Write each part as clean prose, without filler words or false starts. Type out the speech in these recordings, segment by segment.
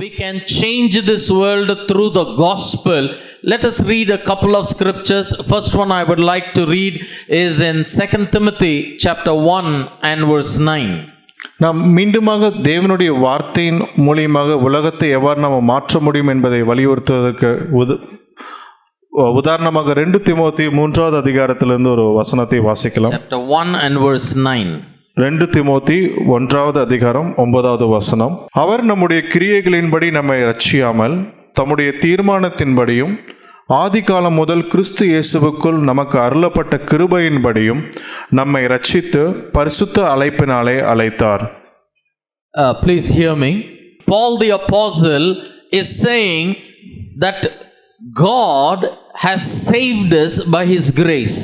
we can change this world through the gospel. Let us read a couple of scriptures. First one I would like to read is in 2 Timothy chapter 1 and verse 9. நாம் மீண்டுமாக தேவனுடைய வார்த்தையின் மூலியமாக உலகத்தை எவ்வாறு நாம் மாற்ற முடியும் என்பதை வலியுறுத்துவதற்கு உதாரணமாக 2 தீமோத்தேயு 3வது அதிகாரத்திலிருந்து ஒரு வசனத்தை வாசிக்கலாம். Chapter 1 and verse 9. 2 தீமோத்தேயு 1வது அதிகாரம் 9வது வசனம். அவர் நம்முடைய கிரியைகளின்படி நம்மை ரட்சியாமல் தம்முடைய தீர்மானத்தின்படியும் ஆதிகாலம் முதல் கிறிஸ்து இயேசுவுக்குள் நமக்கு அருளப்பட்ட கிருபையின்படியும் நம்மை ரட்சித்து பரிசுத்த அழைப்பினாலே அழைத்தார். Please hear me. Paul the apostle is saying that God has saved us by his grace.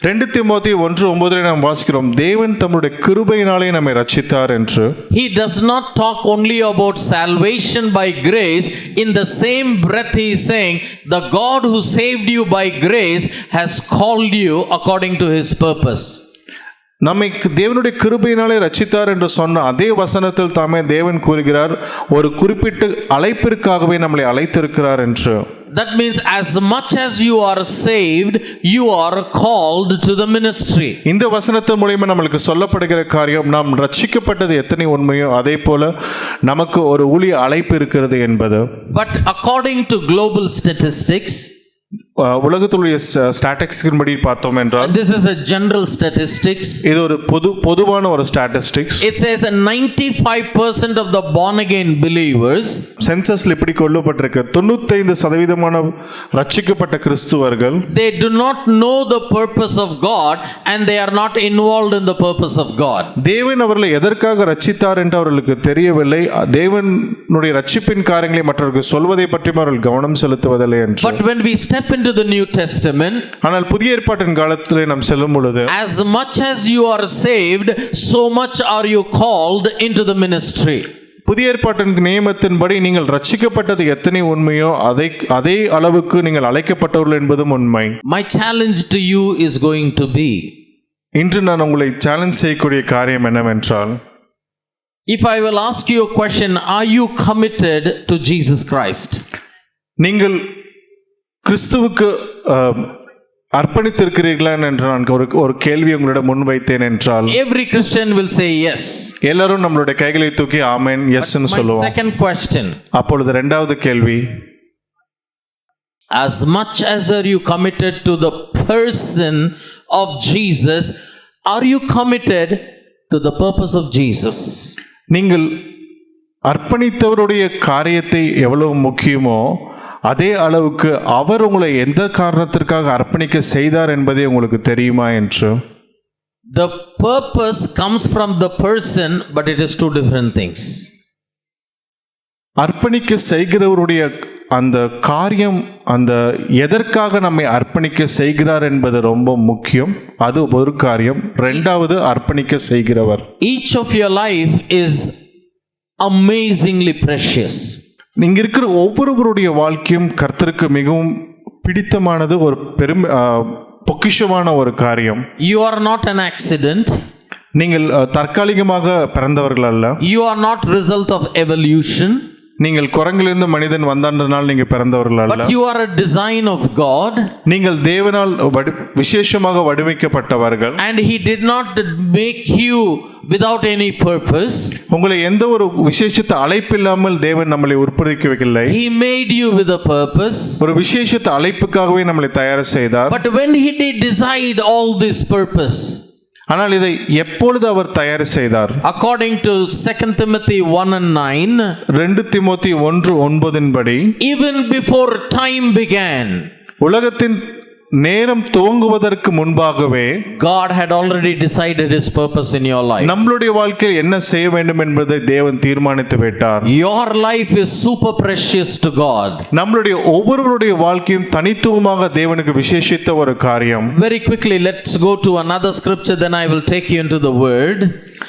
2 தீமோத்தேயு 1:9 நாம் வாசிக்கிறோம், தேவன் தம்முடைய கிருபையினாலே நம்மை ரட்சித்தார் என்று. He does not talk only about salvation by grace. In the same breath he is saying the God who saved you by grace has called you according to his purpose. நம்மை தேவனுடைய கிருபையினாலே ரட்சித்தார் என்று சொன்ன அதே வசனத்தில் தாமே தேவன் கூறுகிறார், ஒரு குறிப்பிட்ட அழைப்பிற்காகவே நம்மளை அழைத்திருக்கிறார் என்று. That means as much as you are saved, you are called to the ministry. இந்த வசனத்தின் மூலமா நமக்கு சொல்லப்படுகிற காரியம், நாம் ரட்சிக்கப்பட்டது எத்தனை உண்மையோ அதே போல நமக்கு ஒரு ஊழிய அழைப்பு இருக்கிறது என்பது. But according to global statistics, உலகத்துடைய ஸ்டாட்டிஸ்டிக்ஸ் படி பார்த்தோம் என்றால், this is a general statistics, இது ஒரு பொதுவான ஒரு statistics. it says 95% of the born again believers, சென்சஸ்ல இப்படி கொள்ளப்பட்டிருக்கு, 95% ரட்சிக்கப்பட்ட கிறிஸ்துவர்கள், they do not know the purpose of God and they are not involved in the purpose of God. தேவன் அவர்களை எதற்காக ரட்சித்தார் என்று அவர்களுக்கு தெரியவில்லை. தேவனுடைய ரட்சிப்பின் காரியங்களை மற்றவர்களுக்கு சொல்வதை பற்றி அவர்கள் கவனம் செலுத்துவதில்லை என்று. But when we step into the New Testament, ஆனால் புதிய ஏற்பாட்டின் காலத்திலே நாம் செல்லும் பொழுது, as much as you are saved, so much are you called into the ministry. புதிய ஏற்பாட்டின் நியமத்தின்படி நீங்கள் ரட்சிக்கப்பட்டது எத்தனை உண்மையோ அதே அளவுக்கு நீங்கள் அழைக்கப்பட்டவர்கள் என்பதும் உண்மை. My challenge to you is going to be, இன்று நான் உங்களை சேலஞ்ச் செய்யக்கூடிய காரியம் என்னவென்றால், if I will ask you a question, are you committed to Jesus Christ? நீங்கள் கிறிஸ்துவுக்கு அர்ப்பணித்திருக்கிறீர்களா என்று நான் ஒரு கேள்வி உங்களிடம் முன்வைத்தேன் என்றால், every Christian will say yes. எல்லாரும் நம்மளுடைய கைகளை தூக்கி ஆமென் எஸ் ன்னு சொல்லுவோம். Second question, அப்பொழுது இரண்டாவது கேள்வி, as much as are you committed to the person of Jesus, are you committed to the purpose of Jesus? நீங்கள் அர்ப்பணித்தவருடைய காரியத்தை எவ்வளவு முக்கியமோ அதே அளவுக்கு அவர் உங்களை எந்த காரணத்திற்காக அர்ப்பணிக்க செய்தார் என்பதே உங்களுக்கு தெரியுமா என்று. The purpose comes from the person, but it is two different things. அர்ப்பணிக்க செய்கிறவருடைய அந்த காரியம், அந்த எதற்காக நம்மை அர்ப்பணிக்க செய்கிறார் என்பது ரொம்ப முக்கியம். அது ஒரு காரியம். இரண்டாவது அர்ப்பணிக்க செய்கிறவர். Each of your life is amazingly precious. நீங்க இருக்கிற ஒவ்வொருவருடைய வாழ்க்கையும் கர்த்தருக்கு மிகவும் பிடித்தமானது, ஒரு பொக்கிஷமான ஒரு காரியம். You are not an accident. நீங்கள் தற்காலிகமாக பிறந்தவர்கள் அல்ல. You are not result of evolution. நீங்கள் குரங்கிலிருந்து மனிதன் வந்தான்றனால் நீங்க பிறந்தவர்கள் அல்ல. But you are a design of God. நீங்கள் தேவனால் விசேஷமாக வடிவமைக்கப்பட்டவர்கள். And he did not make you without any purpose. உங்களை எந்த ஒரு விசேஷித்த அழைப்பில்லாமல் தேவன் நம்மளை உற்பத்திக்கவில்லை. He made you with a purpose. ஒரு விசேஷித்த அழைப்புக்காகவே நம்மளை தயார் செய்தார். But when he did decide all this purpose, ஆனால் இதை எப்பொழுது அவர் தயார் செய்தார்? According to 2 Timothy 1:9, 2 தீமோத்தேயு 1:9 படி, even before time began, உலகத்தின் நேரம் துவங்குவதற்கு முன்பாகவே God had already decided his purpose in your life. நம்மளுடைய வாழ்க்கையில் என்ன செய்ய வேண்டும் என்பதை தேவன் தீர்மானித்து விட்டார். Your life is super precious to God. நம்மளுடைய ஒவ்வொருவருடைய வாழ்க்கையும் தனித்துவமாக தேவனுக்கு விசேஷித்த ஒரு காரியம். Very quickly let's go to another scripture, then I will take you into the word.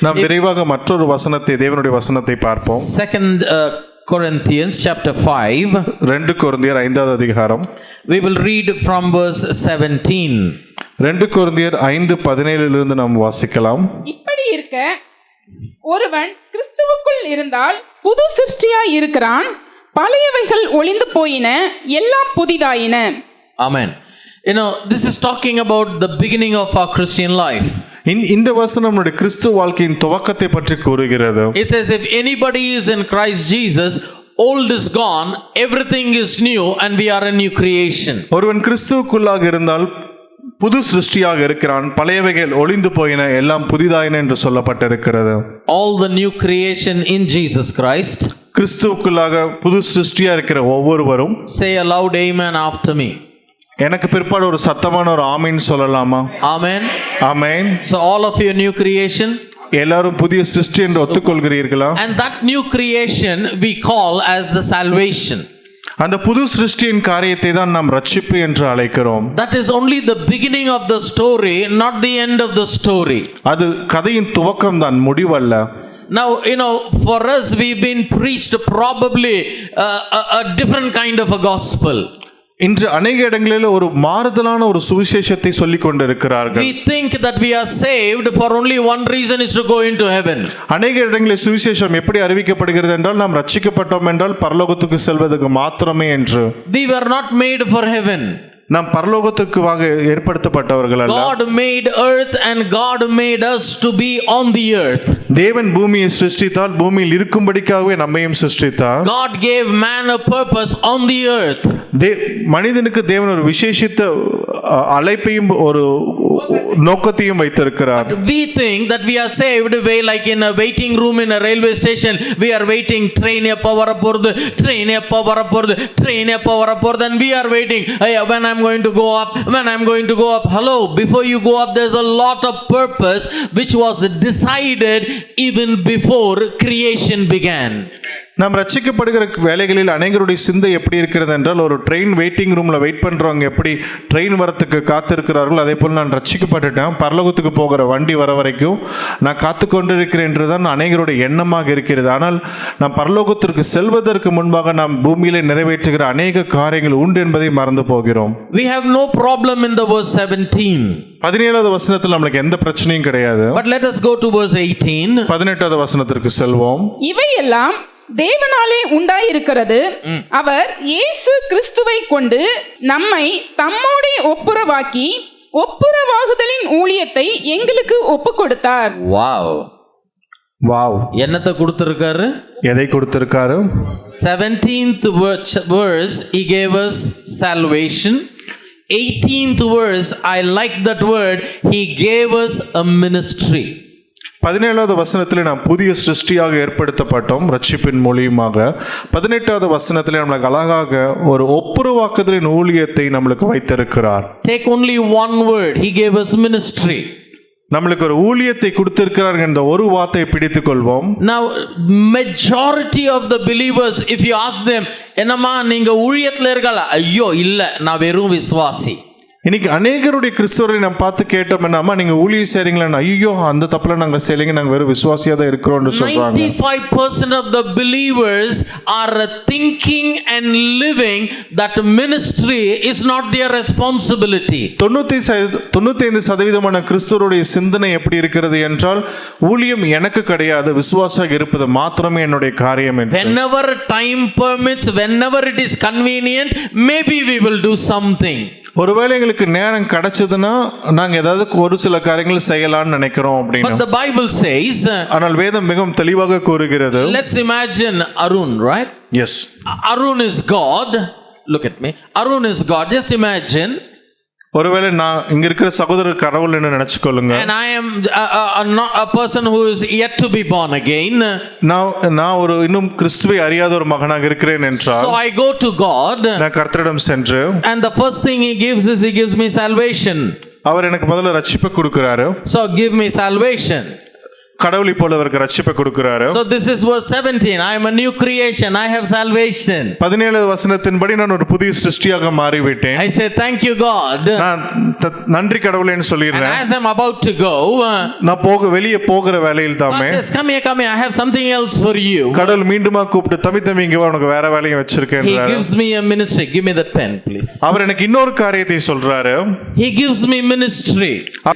நாம் விரைவாக மற்றொரு வசனத்தை, தேவனுடைய வசனத்தை பார்ப்போம். Second Corinthians chapter 5. 2 கொரிந்தியர் 5வது அதிகாரம். We will read from verse 17. 2 கொரிந்தியர் 5:17 இலிருந்து நாம் வாசிக்கலாம். இப்படி இருக்க ஒருவன் கிறிஸ்துவுக்குள் இருந்தால் புது சிருஷ்டியாய் இருக்கிறான், பழையவைகள் ஒளிந்து போயின, எல்லாம் புதிதாயின. Amen. You know, this is talking about the beginning of our Christian life. இந்த வசனம் நம்முடைய கிறிஸ்து வாழ்க்கையின் துவக்கத்தை பற்றி கூறுகிறது. It says, if anybody is in Christ Jesus, old is gone, everything is new, and we are a new creation. ஒருவன் கிறிஸ்துவுக்குள்ளாக இருந்தால் புது சிருஷ்டியாக இருக்கிறான், பழையவைகள் ஒளிந்து போயின, எல்லாம் புதிதாயின என்று சொல்லப்பட்டிருக்கிறது. All the new creation in Jesus Christ. கிறிஸ்துவுக்குள்ளாக புது சிருஷ்டியா இருக்கிற ஒவ்வொருவரும் Say a loud amen after me. எனக்கு பிற்பாடு ஒரு சத்தமான ஒரு ஆமீன் சொல்லலாமா? Amen. Amen. So all of you new creation. எல்லாரும் புதிய சிருஷ்டி என்று ஒத்துக்கொள்கிறீர்களா? And that new creation we call as the salvation. அந்த புது சிருஷ்டியின் காரியத்தை தான் நாம் ரட்சிப்பு என்று அழைக்கிறோம். That is only the beginning of the story, not the end of the story. அது கதையின் துவக்கம் தான், முடிவல்ல. Now, you know, for us we've been preached probably a different kind of a gospel. இன்று அநேக இடங்களில் ஒரு மாறுதலான ஒரு சுவிசேஷத்தை சொல்லிக் கொண்டிருக்கிறார்கள். We think that we are saved for only one reason, is to go into heaven. அநேக இடங்களில் சுவிசேஷம் எப்படி அறிவிக்கப்படுகிறது என்றால், நாம் ரட்சிக்கப்பட்டோம் என்றால் பரலோகத்துக்கு செல்வதற்கு மாத்திரமே என்று. We were not made for heaven. நாம் பரலோகத்துக்காக ஏற்படுத்தப்பட்டவர்கள் அல்ல. God made earth and God made us to be on the earth. தேவன் பூமியை சிருஷ்டித்தால் பூமியில் இருக்கும்படிக்காகவே நம்மையும் சிருஷ்டித்தார். God gave man a purpose on the earth. மனிதனுக்கு தேவன் ஒரு விசேஷித்த அழைப்பையும் ஒரு நோக்கத்தையும் வைத்திருக்கிறார். We think that we are saved way like in a waiting room in a railway station. We are waiting, train எப்ப வரப்போறது, train எப்ப வரப்போறது, train எப்ப வரப்போறது, and we are waiting. When I'm going to go up, when I'm going to go up. Hello, before you go up, there's a lot of purpose which was decided even before creation began. நாம் ரட்சிக்கப்படுகிற வேலைகளில் அநேகருடைய சிந்தை எப்படி இருக்கிறது என்றால், ஒரு train waiting ரூம்ல wait பண்றவங்க எப்படி ட்ரெயின் வரத்துக்கு காத்திருக்கிறார்கள், அதே போல் நான் ரட்சிக்கப்பட்டுட்டேன், பரலோகத்துக்கு போகிற வண்டி வர வரைக்கும் நான் காத்து கொண்டிருக்கிறேன் என்றுதான் அநேகருடைய எண்ணமாக இருக்கிறது. ஆனால் நாம் பரலோகத்திற்கு செல்வதற்கு முன்பாக நாம் பூமியிலே நிறைவேற்றுகிற அநேக காரியங்கள் உண்டு என்பதை மறந்து போகிறோம். We have no problem in the verse 17. 17வது வசனத்தில் நமக்கு எந்த பிரச்சனையும் கிடையாது. But let us go to verse 18. 18வது வசனத்திற்கு செல்வோம். இவையெல்லாம் தேவனாலே உண்டாயிருக்கிறது, அவர் இயேசு கிறிஸ்துவை கொண்டு நம்மை தம்மோடே ஒப்புரவாக்கி ஒப்புரவாகுதலின் ஊழியத்தை எங்களுக்கு ஒப்பு கொடுத்தார். Wow wow. என்னத்தை கொடுத்திருக்காரு? எதை கொடுத்திருக்காரு? 17th verse he gave us salvation. 18th verse, I like that word, he gave us a ministry. 17வது வசனத்தில் நாம் புதிய சிருஷ்டியாக ஏற்படுத்தப்பட்டோம் ரட்சிப்பின் மூலியமாக. 18வது வசனத்தில் நம்மளுக்கு அழகாக ஒரு ஒப்புரவாக்குதலின் ஊழியத்தை நம்மளுக்கு வைத்திருக்கிறார். Take only one word, he gave us ministry. நம்மளுக்கு ஒரு ஊழியத்தை கொடுத்திருக்கிறார் என்ற ஒரு வார்த்தையை பிடித்துக் கொள்வோம். Now majority of the believers, if you ask them, என்னம்மா நீங்க ஊழியத்துல இருக்கல, ஐயோ இல்ல நான் வெறும் விசுவாசி. இன்னைக்கு அநேகருடைய கிறிஸ்தவரை நம்ம பார்த்து கேட்டோம், என்னமா நீங்க ஊழியம் செய்றீங்களா, ஐயோ அந்த தப்புல நாங்க செய்யலைங்க, நாங்க வெறும் விசுவாசியா தான் இருக்கிறோம்னு சொல்றாங்க. 95% of the believers are thinking and living that ministry is not their responsibility. 95% கிறிஸ்தவருடைய சிந்தனை எப்படி இருக்கிறது என்றால், ஊழியம் எனக்கு கிடையாது, விசுவாசியாக இருப்பது மாத்திரமே என்னுடைய காரியம் என்று. Whenever time permits, whenever it is convenient, maybe we will do something. ஒருவேளை எங்களுக்கு நேரம் கிடைச்சதுன்னா நாங்க ஏதாவது ஒரு சில காரியங்கள் செய்யலாம்னு நினைக்கிறோம் அப்படின்னு. But the Bible says, ஆனால் வேதம் மிகவும் தெளிவாக கூறுகிறது. Let's imagine Arun, right? Yes. Arun is God. Look at me. Arun is God. Just imagine. ஒருவேளை நான் இங்க இருக்கிற சகோதரர் கடவுள் என்று நினைச்சுக்கொள்ளுங்க. And I am not a person who is yet to be born again. நான் ஒரு இன்னும் கிறிஸ்துவை அறியாத ஒரு மகனாக இருக்கிறேன் என்றால், so I go to God. நான் கர்த்தரிடம் சென்று, and the first thing he gives me salvation. அவர் எனக்கு முதல்ல ரட்சிப்பை கொடுக்கிறாரு. So give me salvation. கடவுளை போல அவருக்கு ரட்சிப்பை கொடுக்கிறாரு. So this is verse 17. I am a new creation. I have salvation. 17வது வசனத்தின்படி நான் ஒரு புதிய சிருஷ்டியாக மாறிவிட்டேன். I say thank you God. நான் நன்றி கடவுளேன்னு சொல்லிறேன். And as I'm about to go, நான் வெளியே போகிற வேளையில் தாமே, come here, I have something else for you. கடவுள் மீண்டுமா கூப்பிட்டு, தம்பி இங்க வா, உனக்கு வேற வேலையை வச்சிருக்கேன். He gives me a ministry. Give me that pen please. அவர் எனக்கு இன்னொரு காரியத்தை சொல்றாரு. He gives me ministry.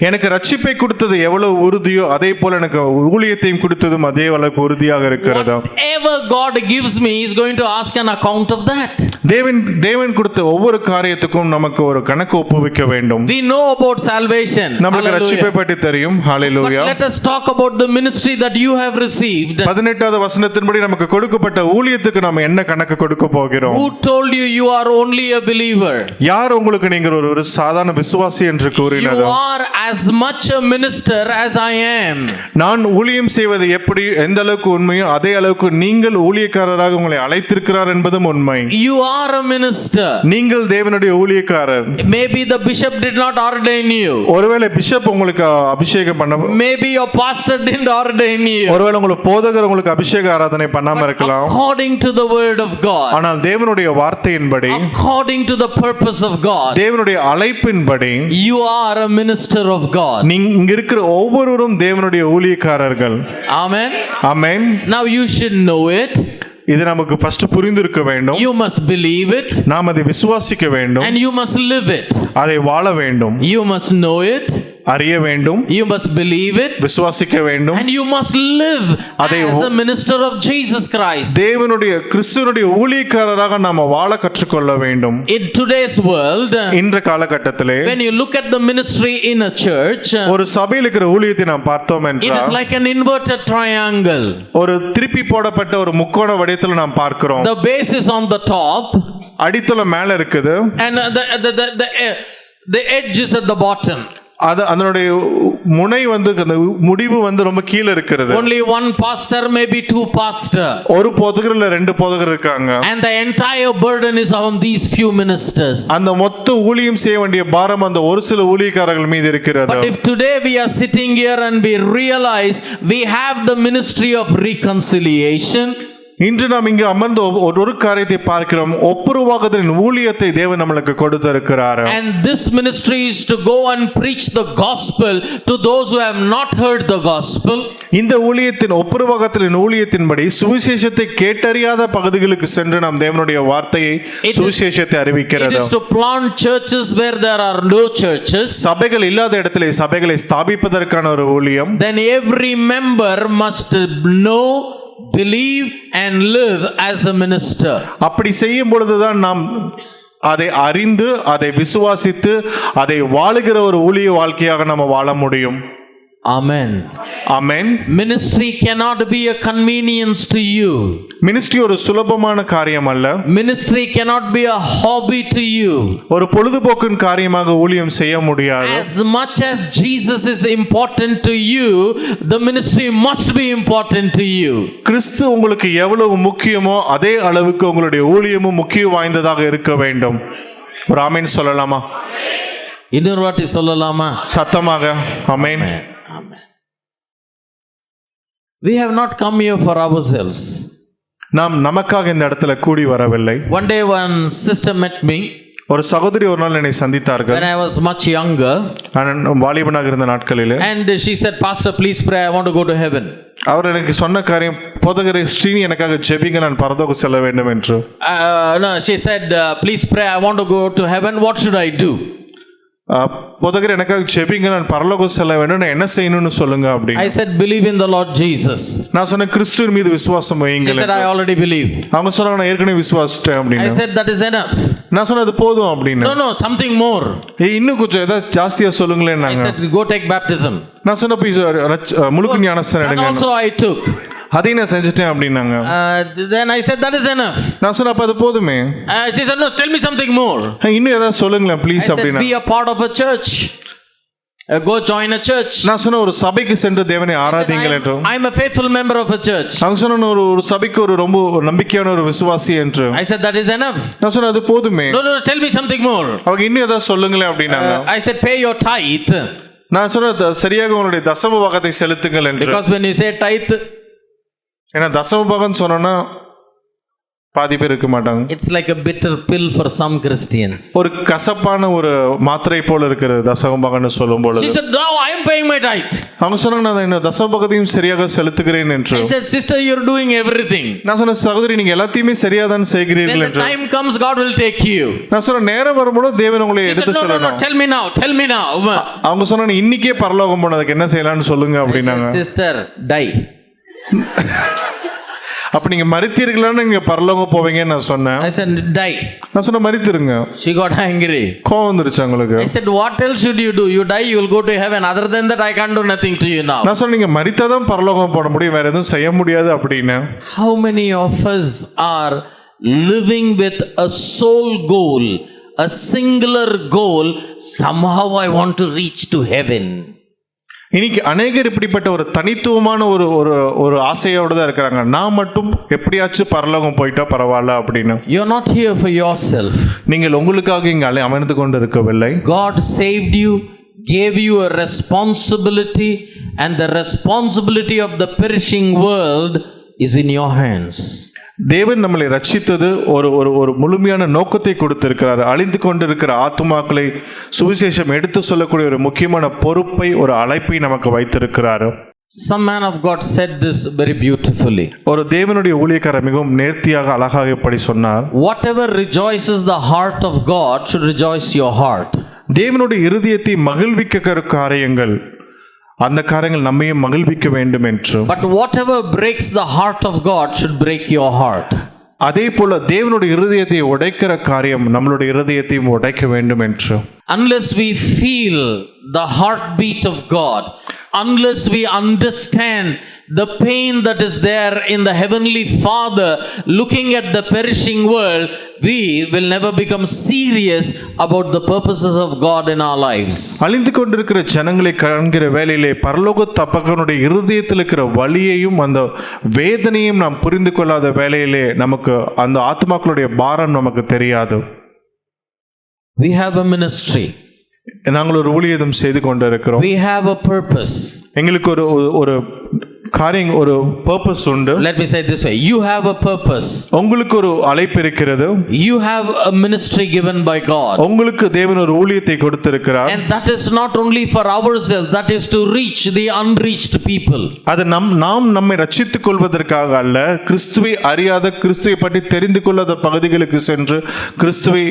எனக்கு ரட்சிப்பை கொடுத்தது எவ்வளவு உறுதியோ அதே போல எனக்கு ஊழியத்தையும் கொடுத்ததும் அதே அளவுக்கு உறுதியாக இருக்கிறதா? Whatever God gives me, He's going to ask an account of that. தேவன் கொடுத்த ஒவ்வொரு காரியத்துக்கும் நமக்கு ஒரு கணக்கு ஒப்புவிக்க வேண்டும். We know about salvation. நமக்கு ரட்சிப்பை பற்றி தெரியும். ஹalleluya. But let us talk about the ministry that you have received. 18வது வசனத்தின்படி நமக்கு கொடுக்கப்பட்ட ஊழியத்துக்கு நாம் என்ன கணக்கு கொடுக்க போகிறோம்? Who told you you are only a believer? யார் உங்களுக்கு நீங்கள் ஒரு சாதாரண விசுவாசி என்று கூறினது? You are as much a minister as I am. நான் ஊழியம் செய்வது எப்படி எந்த அளவுக்கு உண்மையோ அதே அளவுக்கு நீங்கள் ஊழியக்காரராக உங்களை அழைத்திருக்கிறார் என்பதும் உண்மை. You are a minister. நீங்கள் தேவனுடைய ஊழியக்காரர். Maybe the bishop did not ordain you. ஒருவேளை பிஷப் உங்களுக்கு அபிஷேகம் பண்ண, Maybe your pastor didn't ordain you. ஒருவேளை உங்களுக்கு போதகர் உங்களுக்கு அபிஷேக ஆராதனை பண்ணாம இருக்கலாம். According to the word of God. ஆனால் தேவனுடைய வார்த்தையின்படி, according to the purpose of God, தேவனுடைய அழைப்பின்படி you are a minister of God. இங்க இருக்கிற ஒவ்வொருவரும் தேவனுடைய ஊழியக்காரர்கள். Amen. Amen. Now you should know it. இது நமக்கு ஃபர்ஸ்ட் புரிந்திருக்க வேண்டும். You must believe it. நாம் அதை விசுவாசிக்க வேண்டும். And you must live it. அதை வாழ வேண்டும். You must know it. அறிய வேண்டும். You must believe it. விசுவாசிக்க வேண்டும். And you must live as a minister of Jesus Christ. தேவனுடைய கிறிஸ்துவினுடைய ஊழியக்காரராக நாம வாழ கற்றுக்கொள்ள வேண்டும். In today's world, இன்ற காலகட்டத்திலே when you look at the ministry in a church, ஒரு சபையில் இருக்கிற ஊழியத்தை நாம் பார்த்தோம் it is என்றால் like an inverted triangle. ஒரு திருப்பி போடப்பட்ட ஒரு முக்கோண வடிவத்தில் நாம் பார்க்கிறோம். The base is on the top, அடித்தளம் மேல இருக்குது, and the edge is at the bottom. அது அதனுடைய முனை வந்து முடிவு வந்து ரொம்ப கீழே இருக்கிறது. Only one pastor, maybe two pastor. ஒரு போதகர் இல்ல ரெண்டு போதகர் இருக்காங்க. And the entire burden is on these few ministers. அந்த மொத்த ஊழியம் செய்ய வேண்டிய பாரம் அந்த ஒரு சில ஊழியக்காரர்கள் மீது இருக்கிறது. But if today we are sitting here and we realize we have the ministry of reconciliation, இன்று நாம் இங்கு அமர்ந்து ஒரு காரியத்தை பார்க்கிறோம். ஒப்புரவாகுதலின் ஊழியத்தை தேவன் நம்மளுக்கு கொடுத்திருக்கிறார். And this ministry is to go and preach the gospel to those who have not heard the gospel. இந்த ஊழியத்தின் ஒப்புரவாகுதலின் ஊழியத்தின்படி சுவிசேஷத்தை கேட்டறியாத பகுதிகளுக்கு சென்று நாம் தேவனுடைய வார்த்தையை சுவிசேஷத்தை அறிவிக்கிறது. It is to plant churches where there are no churches. சபைகள் இல்லாத இடத்திலே சபைகளை ஸ்தாபிப்பதற்கான ஒரு ஊழியம். Then every member must know, believe and live as a minister. அப்படி செய்யும் பொழுதுதான் நாம் அதை அறிந்து அதை விசுவாசித்து அதை வாழுகிற ஒரு ஊழிய வாழ்க்கையாக நாம் வாழ முடியும். Amen. Amen. Ministry cannot be a convenience to you. Ministry ஒரு சுலபமான காரியம் அல்ல. Ministry cannot be a hobby to you. ஒரு பொழுதுபோக்கின் காரியமாக ஊழியம் செய்ய முடியாது. As much as Jesus is important to you, the ministry must be important to you. கிறிஸ்து உங்களுக்கு எவ்வளவு முக்கியமோ அதே அளவுக்கு உங்களுடைய ஊழியமும் முக்கியம் வாய்ந்ததாக இருக்க வேண்டும். ஒரு ஆமென் சொல்லலாமா? இன்னொரு வாட்டி சொல்லலாமா? சத்தமாக ஆமென். We have not come here for ourselves. நாம் நமக்காக இந்த இடத்துல கூடி வரவில்லை. One day one sister met me. ஒரு சகோதரி ஒரு நாள் என்னை சந்தித்தார்கள். When I was much younger. நான் வாலிபனாக இருந்த நாட்களிலே. And she said, Pastor, please pray, I want to go to heaven. அவர் எனக்கு சொன்ன காரியம், போதகரே ஸ்ரீனி எனக்காக ஜெபிங்க, நான் பரலோகம் செல்ல வேண்டும் என்று. No, she said, please pray, I want to go to heaven. What should I do? போதகர் எனக்காக ஜெபிங்க, நான் பரலோகம் செல்ல வேண்டும், நான் என்ன செய்யணும்னு சொல்லுங்க அப்படி. I said, believe in the Lord Jesus. நான் சொன்ன கிறிஸ்துவின் மீது விசுவாசம் வையுங்க. She said, I already believe. அவங்க சொன்னாங்க நான் ஏற்கனவே விசுவாசிட்டேன் அப்படி. I said, that is enough. நான் சொன்னது போதும் அப்படின்னு. No, something more. இன்னும் கொஞ்சம் ஏதாவது ஜாஸ்தியா சொல்லுங்களேன். I said, go take baptism. நான் சொன்ன முழுக்க ஞானஸ்நானம் எடுங்க. Also I took. அதையும் நான் செஞ்சுட்டேன் அப்படின்னாங்க. Then I said, that is enough. நான் சொன்ன அப்ப அது போதுமே. She said, no, tell me something more. இன்னும் ஏதாவது சொல்லுங்களேன் ப்ளீஸ் அப்படின்னா. Be a part of a church. Go join a church. நான் சொன்ன ஒரு சபைக்கு சென்று தேவனை ஆராதிங்கள் என்று. I am a faithful member of a church. நான் சொன்ன ஒரு சபைக்கு ஒரு ரொம்ப நம்பிக்கையான ஒரு விசுவாசி என்று. I said, that is enough. நான் சொன்ன அது போதுமே. No, tell me something more. அவங்க இன்னும் ஏதாவது சொல்லுங்களேன் அப்படின்னாங்க. I said, pay your tithe. நான் சொன்ன சரியாக உங்களுடைய தசம பாகத்தை செலுத்துங்கள் என்று. Because when you say tithe, ஏன்னா தசம பாகம் சொன்னா பாதி பேர் இருக்க மாட்டாங்க. It's like a bitter pill for some Christians. ஒரு கசப்பான ஒரு மாத்திரை போல இருக்கிறது தசமபாகம்னு சொல்லும் பொழுது. She said, "No, I am paying my tithe." அவங்க சொன்னாங்க, நான் இந்த தசமபாகத்தையும் சரியாக செலுத்துகிறேன் என்று. I said, "Sister, you're doing everything." நான் சொன்ன, சகோதரி நீங்க எல்லாத்தையுமே சரியா தான் செய்கிறீர்கள் When the என்று. time comes, God will take you. நான் சொன்ன, நேரம் வரும்போது தேவன் உங்களை He said, எடுத்து "No, no, no, செல்லணும். tell me now, tell me now." அவங்க சொன்னாங்க, இன்னைக்கே பரலோகம் போனதுக்கு என்ன செய்யலாம்னு சொல்லுங்க I அப்படின்னாங்க. said, "Sister, die." அப்ப நீங்க மரித்தீர்களான்னு நீங்க பரலோகம் போவீங்கன்னு நான் சொன்னேன். I said, "Die." நான் சொன்ன, மரித்திருங்க. She got angry. கோவம் வந்துருச்சு அவங்களுக்கு. I said, "What else should you do? You die, you will go to heaven. Other than that, I can't do nothing to you now." நான் சொன்ன, நீங்க மரித்தாதான் பரலோகம் போட முடியும், வேற எதுவும் செய்ய முடியாது அப்படின்னு. How many of us are living with a sole goal, a singular goal? Somehow I want to reach to heaven. இன்னைக்கு அநேகர் இப்படிப்பட்ட ஒரு தனித்துவமான ஒரு ஒரு ஒரு ஆசையோடு தான் இருக்கிறாங்க. நான் மட்டும் எப்படியாச்சும் பரலோகம் போயிட்டா பரவாயில்ல அப்படின்னு. You're not here for yourself. நீங்கள் உங்களுக்காக இங்கே அமர்ந்து கொண்டு இருக்கவில்லை. God saved you, gave you a responsibility, and the responsibility of the perishing world is in your hands. தேவன் நம்மளை ரட்சித்தது ஒரு ஒரு ஒரு முழுமையான நோக்கத்தை கொடுத்திருக்கிறார். அழிந்து கொண்டிருக்கிற ஆத்துமாக்களை சுவிசேஷம் எடுத்து சொல்லக்கூடிய ஒரு முக்கியமான பொறுப்பை, ஒரு அழைப்பை நமக்கு வைத்திருக்கிறார். Some man of God said this very beautifully. ஒரு தேவனுடைய ஊழியக்காரர் மிகவும் நேர்த்தியாக அழகாக இப்படி சொன்னார். Whatever rejoices the heart of God should rejoice your heart. தேவனுடைய இருதயத்தை மகிழ்விக்கிற காரியங்கள், அந்த காரியங்கள் நம்மையும் மகிழ்விக்க வேண்டும் என்று. But whatever breaks the heart of God should break your heart. அதே போல தேவனுடைய இருதயத்தை உடைக்கிற காரியம் நம்மளுடைய இருதயத்தையும் உடைக்க வேண்டும் என்று. Unless we feel the heartbeat of God, unless we understand the pain that is there in the Heavenly Father looking at the perishing world, we will never become serious about the purposes of God in our lives. அழிந்து கொண்டிருக்கிற ஜனங்களை காண்கிற வேளையிலே பரலோக தப்பகனுடைய இருதயத்தில் இருக்கிற வலியையும் அந்த வேதனையும் நாம் புரிந்து கொள்ளாத வேளையிலே நமக்கு அந்த ஆத்மாக்களுடைய பாரம் நமக்கு தெரியாது. We have a ministry. நாங்கள் ஒரு ஊழியம் செய்து கொண்டிருக்கிறோம். We have a purpose. எங்களுக்கு ஒரு ஒரு காரியம், ஒரு பர்பஸ் உண்டு. Let me say it this way. You have a purpose. உங்களுக்கு ஒரு அழைப்பு இருக்கிறது. You have a ministry given by God. உங்களுக்கு தேவன் ஒரு ஊழியத்தை கொடுத்திருக்கிறார். And that is not only for ourselves, that is to reach the unreached people. அது நாம் நம்மை ரட்சித்துக் கொள்வதற்காக அல்ல, கிறிஸ்துவை அறியாத, கிறிஸ்துவை பற்றி தெரிந்து கொள்ளாத பகுதிகளுக்கு சென்று கிறிஸ்துவை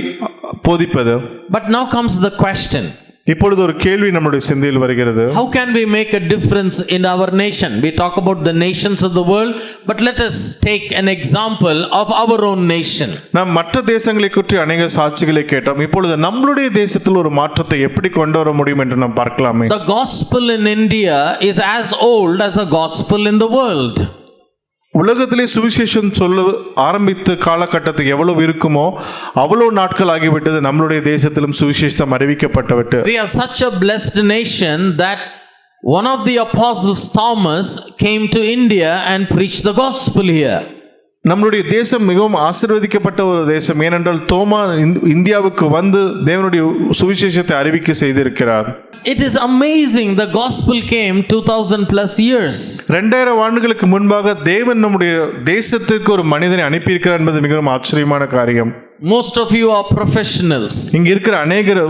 போதிப்பது. But now comes the question. இப்பொழுது ஒரு கேள்வி நம்முடைய சிந்தையில் வருகிறது. How can we make a difference in our nation? We talk about the nations of the world, but let us take an example of our own nation. நாம் மற்ற தேசங்களை பற்றி அநேக சாட்சிகளை கேட்டோம். இப்பொழுது நம்மளுடைய தேசத்தில் ஒரு மாற்றத்தை எப்படி கொண்டு வர முடியும் என்று நாம் பார்க்கலாமே. The gospel in India is as old as the gospel in the world. உலகத்திலே சுவிசேஷம் சொல்ல ஆரம்பித்த காலகட்டத்துக்கு எவ்வளவு இருக்குமோ அவ்வளவு நாட்கள் ஆகிவிட்டது. நம்மளுடைய தேசத்திலும் சுவிசேஷம் அறிவிக்கப்பட்டுவிட்டு. We are such a blessed nation that one of the apostles, Thomas, came to India and preached the gospel here. நம்மளுடைய தேசம் மிகவும் ஆசீர்வதிக்கப்பட்ட ஒரு தேசம். ஏனென்றால் தோமா இந்தியாவுக்கு வந்து தேவனுடைய சுவிசேஷத்தை அறிவிக்க செய்திருக்கிறார். It is amazing, the gospel came 2000 plus years. 2000 ஆண்டுகளுக்கு முன்பாக தேவன் நம்முடைய தேசத்திற்கு ஒரு மனிதனை அனுப்பியிருக்கிறார் என்பது மிகவும் ஆச்சரியமான காரியம். Most of you are professionals. இங்க இருக்கிற அநேகர்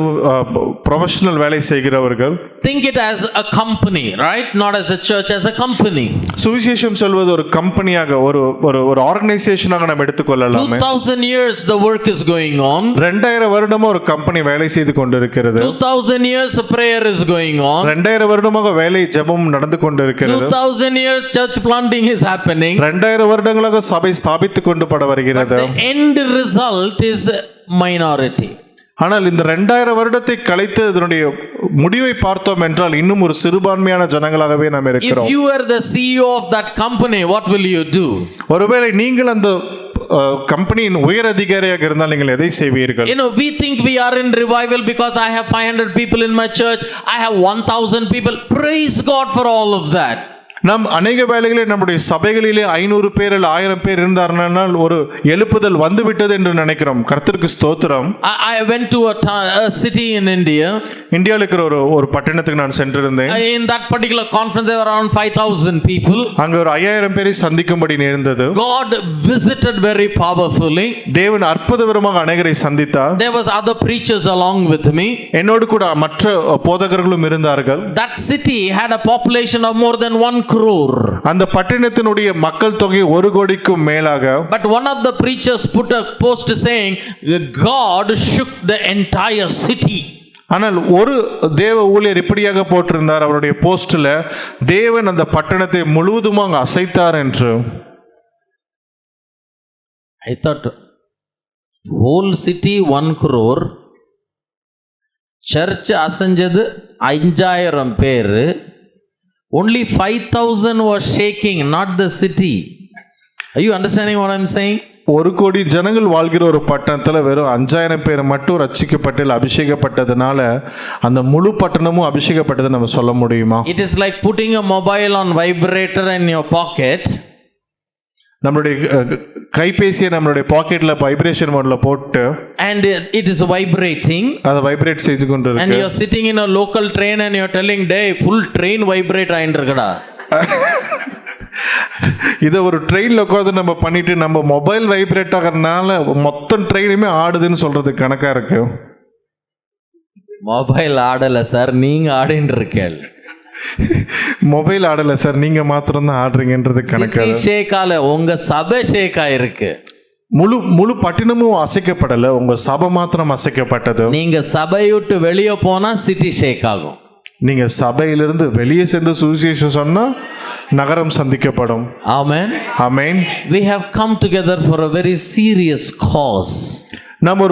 ப்ரொஃபஷனல் வேலை செய்கிறவர்கள். Think it as a company, right? Not as a church, as a company. சுவிசேஷம் சொல்வது ஒரு கம்பெனியாக, ஒரு ஒரு ஒரு ஆர்கனைசேஷனாக நாம் எடுத்துக்கொள்ளலாம். 2000 years the work is going on. 2000 வருடமா ஒரு கம்பெனி வேலை செய்து கொண்டிருக்கிறது. 2000 years prayer is going on. 2000 வருடமாக வேலை ஜெபம் நடந்து கொண்டிருக்கிறது. 2000 years church planting is happening. 2000 வருடங்களாக சபை ஸ்தாபித்துக் கொண்டு பட வருகிறது. The end result is minority. ஆனால் இந்த 2000 வருடத்தை கழித்து இதனுடைய முடிவை பார்த்தோம் என்றால் இன்னும் ஒரு சிறுபான்மையான ஜனங்களாகவே நாம் இருக்கிறோம். If you are the CEO of that company, what will you do? ஒருவேளை நீங்கள் அந்த கம்பெனியின் உயர் அதிகாரியாக இருந்தால் நீங்கள் எதை செய்வீர்கள்? You know, we think we are in revival because I have 500 people in my church, I have 1000 people. Praise God for all of that. நாம் அநேக வேளைகளில் நம்முடைய சபைகளிலே 500 பேர் அல்ல 1000 பேர் இருந்தார்கள், ஒரு எழுப்புதல் வந்துவிட்டது என்று நினைக்கிறோம். கர்த்தருக்கு ஸ்தோத்திரம். I went to a city in India. இந்தியாவில் இருக்கிற ஒரு பட்டணத்துக்கு நான் சென்றிருந்தேன். In that particular conference, there were around 5,000 people. அங்க ஒரு 5000 பேரை சந்திக்கும்படி நேர்ந்தது. God visited very powerfully. தேவன் அற்புதகரமாக அநேகரை சந்தித்தார். There was other preachers along with me. என்னோடு கூட மற்ற போதகர்களும் இருந்தார்கள். That city had a population of more than 1 crore. அந்த பட்டணத்தினுடைய மக்கள் தொகை 1 கோடிக்கும் மேலாக. But one of the preachers put a post saying God shook the entire city. ஆனால் ஒரு தேவ ஊழியர் இப்படியாக போட்டிருந்தார் அவருடைய போஸ்ட்ல, தேவன் அந்த பட்டணத்தை முழுவதுமாக அசைத்தார் என்று. I thought whole city 1 crore, church அசைஞ்சது 5000 பேர், only 5,000 was shaking, not the city. Are you understanding what I'm saying? 1 கோடி ஜனங்கள் வாழ்கிற ஒரு பட்டணத்தில் வெறும் 5000 பேர் மட்டும் ரட்சிக்கப்பட்டு அபிஷேகப்பட்டதுனால அந்த முழு பட்டணமும் அபிஷேகப்பட்டது நம்ம சொல்ல முடியுமா? It is like putting a mobile on vibrator in your pocket. நம்மளுடைய கைபேசியை நம்மளுடைய பாக்கெட்ல வைப்ரேஷன் மோட்ல போட்டு and it is vibrating, அதை வைப்ரேட் செய்து கொண்டிருக்கு. and you are sitting in a local train and you are telling day full train vibrate ஆயிண்டிருக்கடா. இதை ஒரு ட்ரெயினில் உட்காந்து நம்ம பண்ணிட்டு நம்ம மொபைல் வைப்ரேட் ஆகிறதுனால மொத்தம் ட்ரெயினுமே ஆடுதுன்னு சொல்றது கணக்கா இருக்கு. மொபைல் ஆடல சார், நீங்க ஆடின்னு இருக்கீங்க. மொபைல் ஆடல சார், நீங்க மாத்திரம் தான் ஆடுறீங்கன்றது கணக்கா. ஷேக்கால உங்க சபை ஷேக் ஆயிருக்கு. முழு பட்டினமும் அசைக்கப்படல, உங்க சபை மாத்திரம் அசைக்கப்பட்டது. நீங்க சபையை விட்டு வெளியே போனா சிட்டி ஷேக் ஆகும். நீங்க சபையிலிருந்து வெளியே சென்று சுவிசேஷம் சொன்னா நகரம் சந்திக்கப்படும். ஆமென், ஆமென். We have come together for a very serious cause. நாம்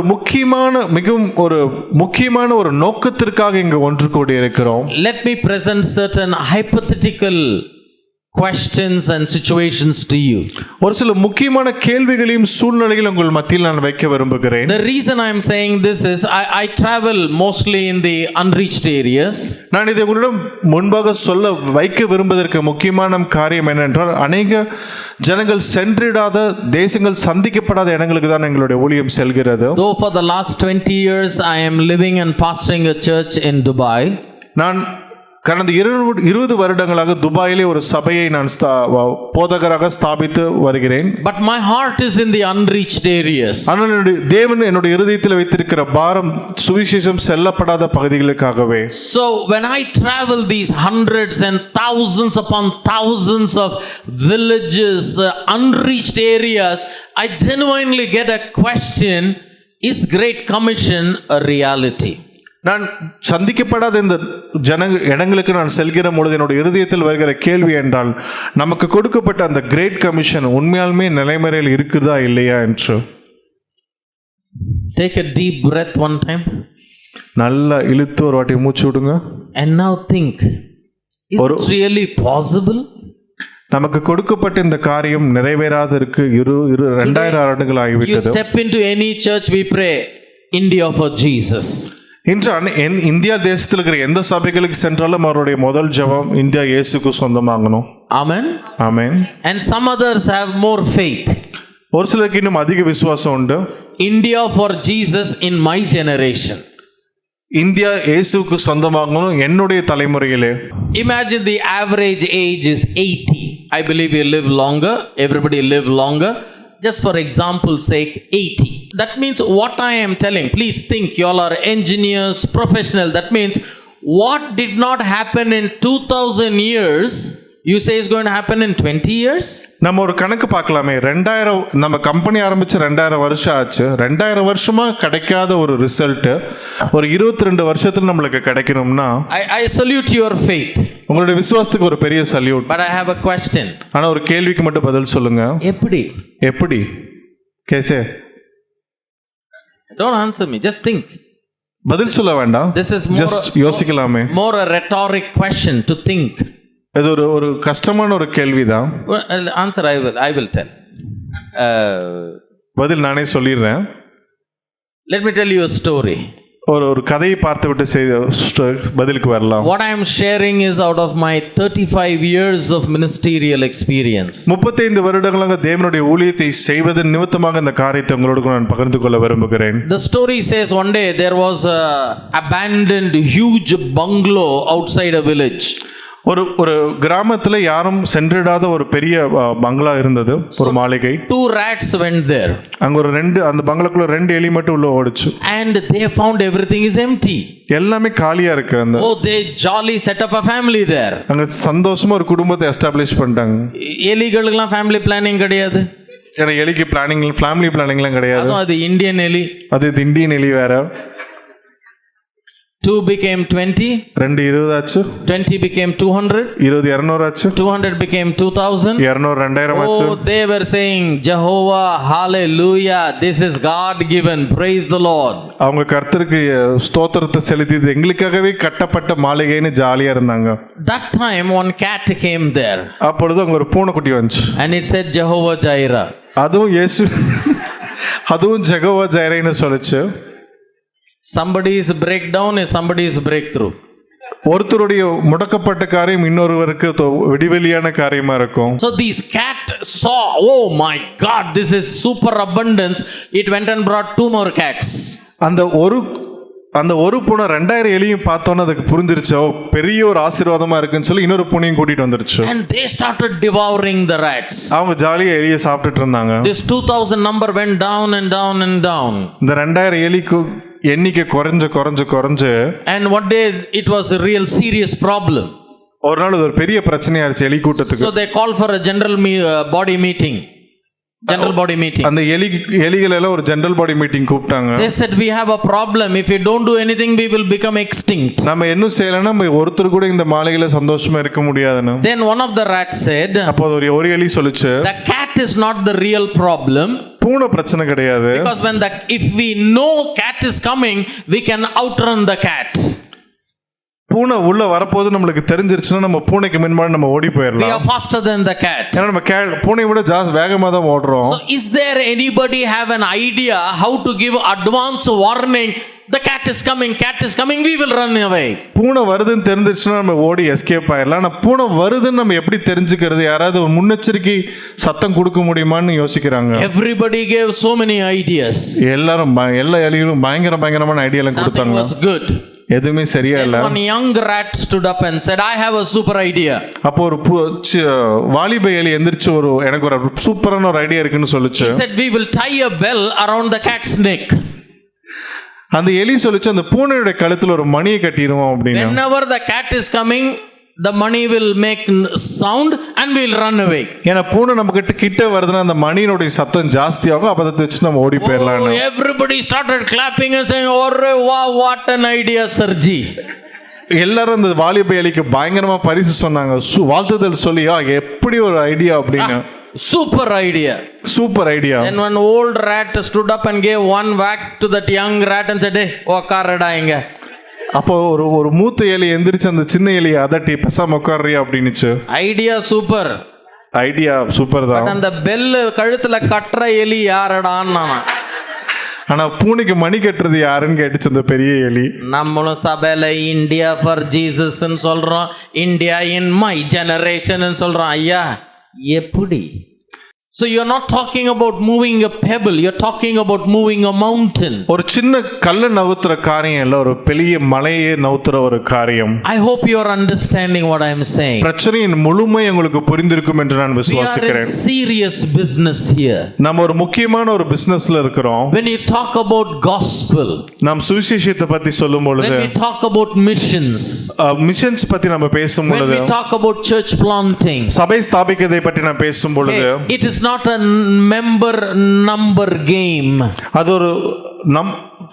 மிகவும் ஒரு முக்கியமான ஒரு நோக்கத்திற்காக இங்கு ஒன்று கூடி இருக்கிறோம். Let me present certain hypothetical questions and situations to you. ஒரு சில முக்கியமான கேள்விகளையும் சூழ்நிலைகளையும் உங்கள் மத்தியில் நான் வைக்க விரும்புகிறேன். The reason I am saying this is I travel mostly in the unreached areas. நான் இதை உங்களிடம் முன்பாக சொல்ல வைக்க விரும்புவதற்கு முக்கியமான காரியம் என்னென்றால், அநேக ஜனங்கள் சென்றிடாத தேசங்கள் சந்திக்கப்படாத இடங்களுக்கு தான் எங்களுடைய ஊழியம் செல்கிறது. Though for the last 20 years I am living and pastoring a church in Dubai. நான் கடந்த 20 வருடங்களாக துபாயிலே ஒரு சபையை நான் போதகராக ஸ்தாபித்து வருகிறேன். But my heart is in the unreached areas. ஆனால் தேவன் என்னுடைய இருதயத்தில் வைத்திருக்கிற பாரம் சுவிசேஷம் செல்லப்படாத பகுதிகளுக்காகவே. So when I travel these hundreds and thousands upon thousands of villages, unreached areas, I genuinely get a question: is Great Commission a reality? நான் சந்திக்கப்படாத இந்த இடங்களுக்கு நான் செல்கிற பொழுது என்னுடைய இருதயத்தில் வருகிற கேள்வி என்றால், நமக்கு கொடுக்கப்பட்ட அந்த கிரேட் கமிஷன் உண்மையாலுமே நடைமுறையில் இருக்குதா இல்லையா என்று. Take a deep breath one time. நல்லா இழுத்து ஒரு வாட்டி மூச்சு விடுங்க. And now think, is it really possible? நமக்கு கொடுக்கப்பட்ட இந்த காரியம் நிறைவேறாத இருக்கு. 2000 ஆண்டுகள் ஆகிவிட்டது. You step into any church, we pray India for Jesus. இன்று இந்தியா தேசத்தில் இருக்கிற எந்த சபைகளுக்கு சென்றாலும் அவருடைய முதல் ஜெபம் இந்தியா இயேசுக்கு சொந்தமாகணும். Amen. Amen. And some others have more faith. ஒரு சிலருக்கு இன்னும் அதிக விசுவாசம் உண்டு. India for Jesus in my generation. India இயேசுக்கு சொந்தமாகணும் என்னுடைய தலைமுறையிலே. Imagine the average age is 80. I believe you live longer. Everybody live longer. Just for example's sake, 80. That means what I am telling, please think, you all are engineers, professional. That means what did not happen in 2000 years, you say is going to happen in 20 years? நம்ம ஒரு கணக்கு பார்க்கலாமே. 2000 நம்ம company ஆரம்பிச்சு 2000 வருஷம் ஆச்சு. 2000 வருஷமா கிடைக்காத ஒரு ரிசல்ட் ஒரு 22 வருஷத்துல நம்மளுக்கு கிடைக்கணும்னா, I salute your faith. உங்களுடைய விசுவாசத்துக்கு ஒரு பெரிய salute. But I have a question. ஆனா ஒரு கேள்விக்கு மட்டும் பதில் சொல்லுங்க. எப்படி கேசே? Don't answer me, just think. பதில் சொல்ல வேண்டாம். This is just யோசிக்கலாமே. More a rhetoric question to think. இது ஒரு கஷ்டமான ஒரு கேள்விதான். Answer I will tell. பதில் நானே சொல்லிடுறேன். Let me tell you a story. ஒரு கதையை பார்த்து விட்டு பதிலுக்கு வரலாம். What I am sharing is out of my 35 years of ministerial experience. 35 வருடங்களாக தேவனுடைய ஊழியத்தை செய்வதன் நிமித்தமாக இந்த காரியத்தை உங்களோடு நான் பகிர்ந்து கொள்ள விரும்புகிறேன். The story says one day there was a abandoned huge bungalow outside a village. ஒரு கிராமத்துல யாரும் சென்றிடாத ஒரு பெரிய பங்களா இருந்தது, ஒரு மாளிகை. 2 rats went there. அங்க அந்த பங்களாக்குள்ள 2 எலி மட்டும் உள்ள ஓடுச்சு. And they found everything is empty. எல்லாமே காலியா இருக்கு. They jolly set up a family there. அங்க சந்தோஷமா ஒரு குடும்பத்தை எஸ்டாப்லிஷ் பண்ணிட்டாங்க. எலிகளுக்கெல்லாம் ஃபேமிலி பிளானிங் கிடையாது. ஏன்னா எலிக்கு ஃபேமிலி பிளானிங்லாம் கிடையாது. அது இந்தியன் எலி. அது இந்தியன் எலி வேற. 2 became 20. 2 20 ஆச்சு. 20 became 200. 20 200 ஆச்சு. 200 became 2000. 200 2000 ஆச்சு. Oh, they were saying, Jehovah, hallelujah, this is God given, praise the Lord. அவங்க கர்த்தருக்கு ஸ்தோத்திரத்தை செலுத்தி எங்களுக்காகவே கட்டப்பட்ட மாளிகைன்னு ஜாலியா இருந்தாங்க. That time one cat came there. அப்பொழுது அங்க ஒரு பூனைக்குட்டி வந்துச்சு. And it said Jehovah Jireh. அதுவும் ஜெகோவா ஜைரேன்னு சொல்லுச்சு. Somebody's breakdown is somebody's breakthrough. ஒருத்தருடைய முடக்கப்பட்ட காரியம் இன்னொருவருக்கு விடிவெளியான காரியமா இருக்கும். So these cat saw, oh my God, this is super abundance. It went and brought 2 more cats. அந்த ஒரு பூனை 2000 எலியும் பார்த்தோன்னு அதுக்கு புரிஞ்சிருச்சு, பெரிய ஒரு ஆசீர்வாதமா இருக்குன்னு சொல்லி இன்னொரு பூனையும் கூட்டிட்டு வந்துருச்சு. And they started devouring the rats. அவங்க ஜாலியா எலியை சாப்பிட்டுட்டு இருந்தாங்க. This 2000 number went down and down and down. இந்த 2000 எலிக்கு எண்ணிக்கை குறைஞ்சு and one day it was a real serious problem. ஒரு நாள் ஒரு பெரிய பிரச்சனையாச்சு எலி கூட்டத்துக்கு. So they called for a general body meeting. அந்த எலிகள் எல்லாம் ஒரு ஜெனரல் பாடி மீட்டிங் கூப்பிட்டாங்க. They said we have a problem, if we don't do anything we will become extinct. நாம என்ன செய்யலனா ஒருத்தர் கூட இந்த மாளிகையில சந்தோஷமா இருக்க முடியாதுன்னு. Then one of the rats said, அப்போ ஒரு எலி சொல்லுச்சு, the cat is not the real problem. பூனை பிரச்சனை கிடையாது. Because if we know cat is coming, we can outrun the cat. பூனை உள்ள வரப்போது நமக்கு தெரிஞ்சிருச்சுன்னா நம்ம பூனைக்கு முன்னாடி நம்ம ஓடி போயிடலாம். We are faster than the cat. ஏன்னா நம்ம பூனை விட வேகமா தான் ஓடுறோம். So is there anybody have an idea how to give advance warning? The cat is coming, we will run away. பூனை வருதுன்னு தெரிஞ்சிருச்சுன்னா நம்ம ஓடி எஸ்கேப் ஆயிடலாம். ஆனா பூனை வருதுன்னு நம்ம எப்படி தெரிஞ்சுக்கிறது? யாராவது ஒரு முன்னெச்சரிக்கை சத்தம் கொடுக்க முடியுமான்னு யோசிக்கிறாங்க. Everybody gave so many ideas. எல்லா எலிகளும் பயங்கரமான ஐடியாலாம் கொடுத்தாங்க. Nothing was good. எதுவுமே சரியா இல்ல. One young rat stood up and said, I have a super idea. அப்போ ஒரு வாலிப எலி எந்திரிச்சு எனக்கு ஒரு சூப்பரான ஒரு ஐடியா இருக்குன்னு சொல்லுச்சு. He said, we will tie a bell around the cat's neck. அந்த எலி சொல்லுச்சு, அந்த பூனையோட கழுத்துல ஒரு மணியை கட்டிடுவோம் அப்படின்னு. Whenever the cat is coming, the money will make sound and we'll run away. ஏன்னா பூனை நம்ம கிட்ட வருதுன்னா அந்த மணியோட சத்தம் ஜாஸ்தி ஆகும். அப்ப அதை வச்சு நம்ம ஓடி போயிடலாம். Everybody started clapping and saying, "Oh wow, what an idea, Sirji." எல்லாரும் அந்த வாலிப எலிக்கு பயங்கரமா பரிசு சொன்னாங்க, வாழ்த்துதல் சொல்லி, எப்படி ஒரு ஐடியா அப்படின்னு. Super idea. And one old rat stood up and gave one whack to that young rat and said, "Hey, உட்காருடா இங்க." அப்போ ஒரு மூத்த எலி எந்திரிச்சு அந்த சின்ன எலியை அதட்டி பேசாம உட்கார்றியா அப்படின்னுச்சு. ஐடியா சூப்பர் தான். அந்த பெல் கழுத்துல கட்டுற எலி யாரடான்னு நானா. ஆனா பூனைக்கு மணி கட்டுறது யாருன்னு கேட்டுச்சு அந்த பெரிய எலி. நம்மளும் சபையில இந்தியா ஃபார் ஜீசஸ்ன்னு சொல்றோம், இந்தியா இன் மை ஜெனரேஷன் சொல்றோம். ஐயா எப்படி? So you're not talking about moving a pebble, you're talking about moving a mountain. ஒரு சின்ன கல்ல நவுத்துற காரியம் இல்ல, ஒரு பெரிய மலையை நவுத்துற ஒரு காரியம். I hope you are understanding what I am saying. பிரச்சனையின் முழுமை உங்களுக்கு புரிந்திருக்கும் என்று நான் விசுவாசிக்கிறேன். We are in serious business here. நம்ம ஒரு முக்கியமான ஒரு பிசினஸ்ல இருக்கிறோம். When you talk about gospel, நாம் சுவிசேஷத்தை பத்தி சொல்லும் பொழுது, when we talk about missions, missions பத்தி நம்ம பேசும் பொழுது, when we talk about church planting, சபை ஸ்தாபிக்கதை பற்றி நான் பேசும் பொழுது, it is not a member number game. அது ஒரு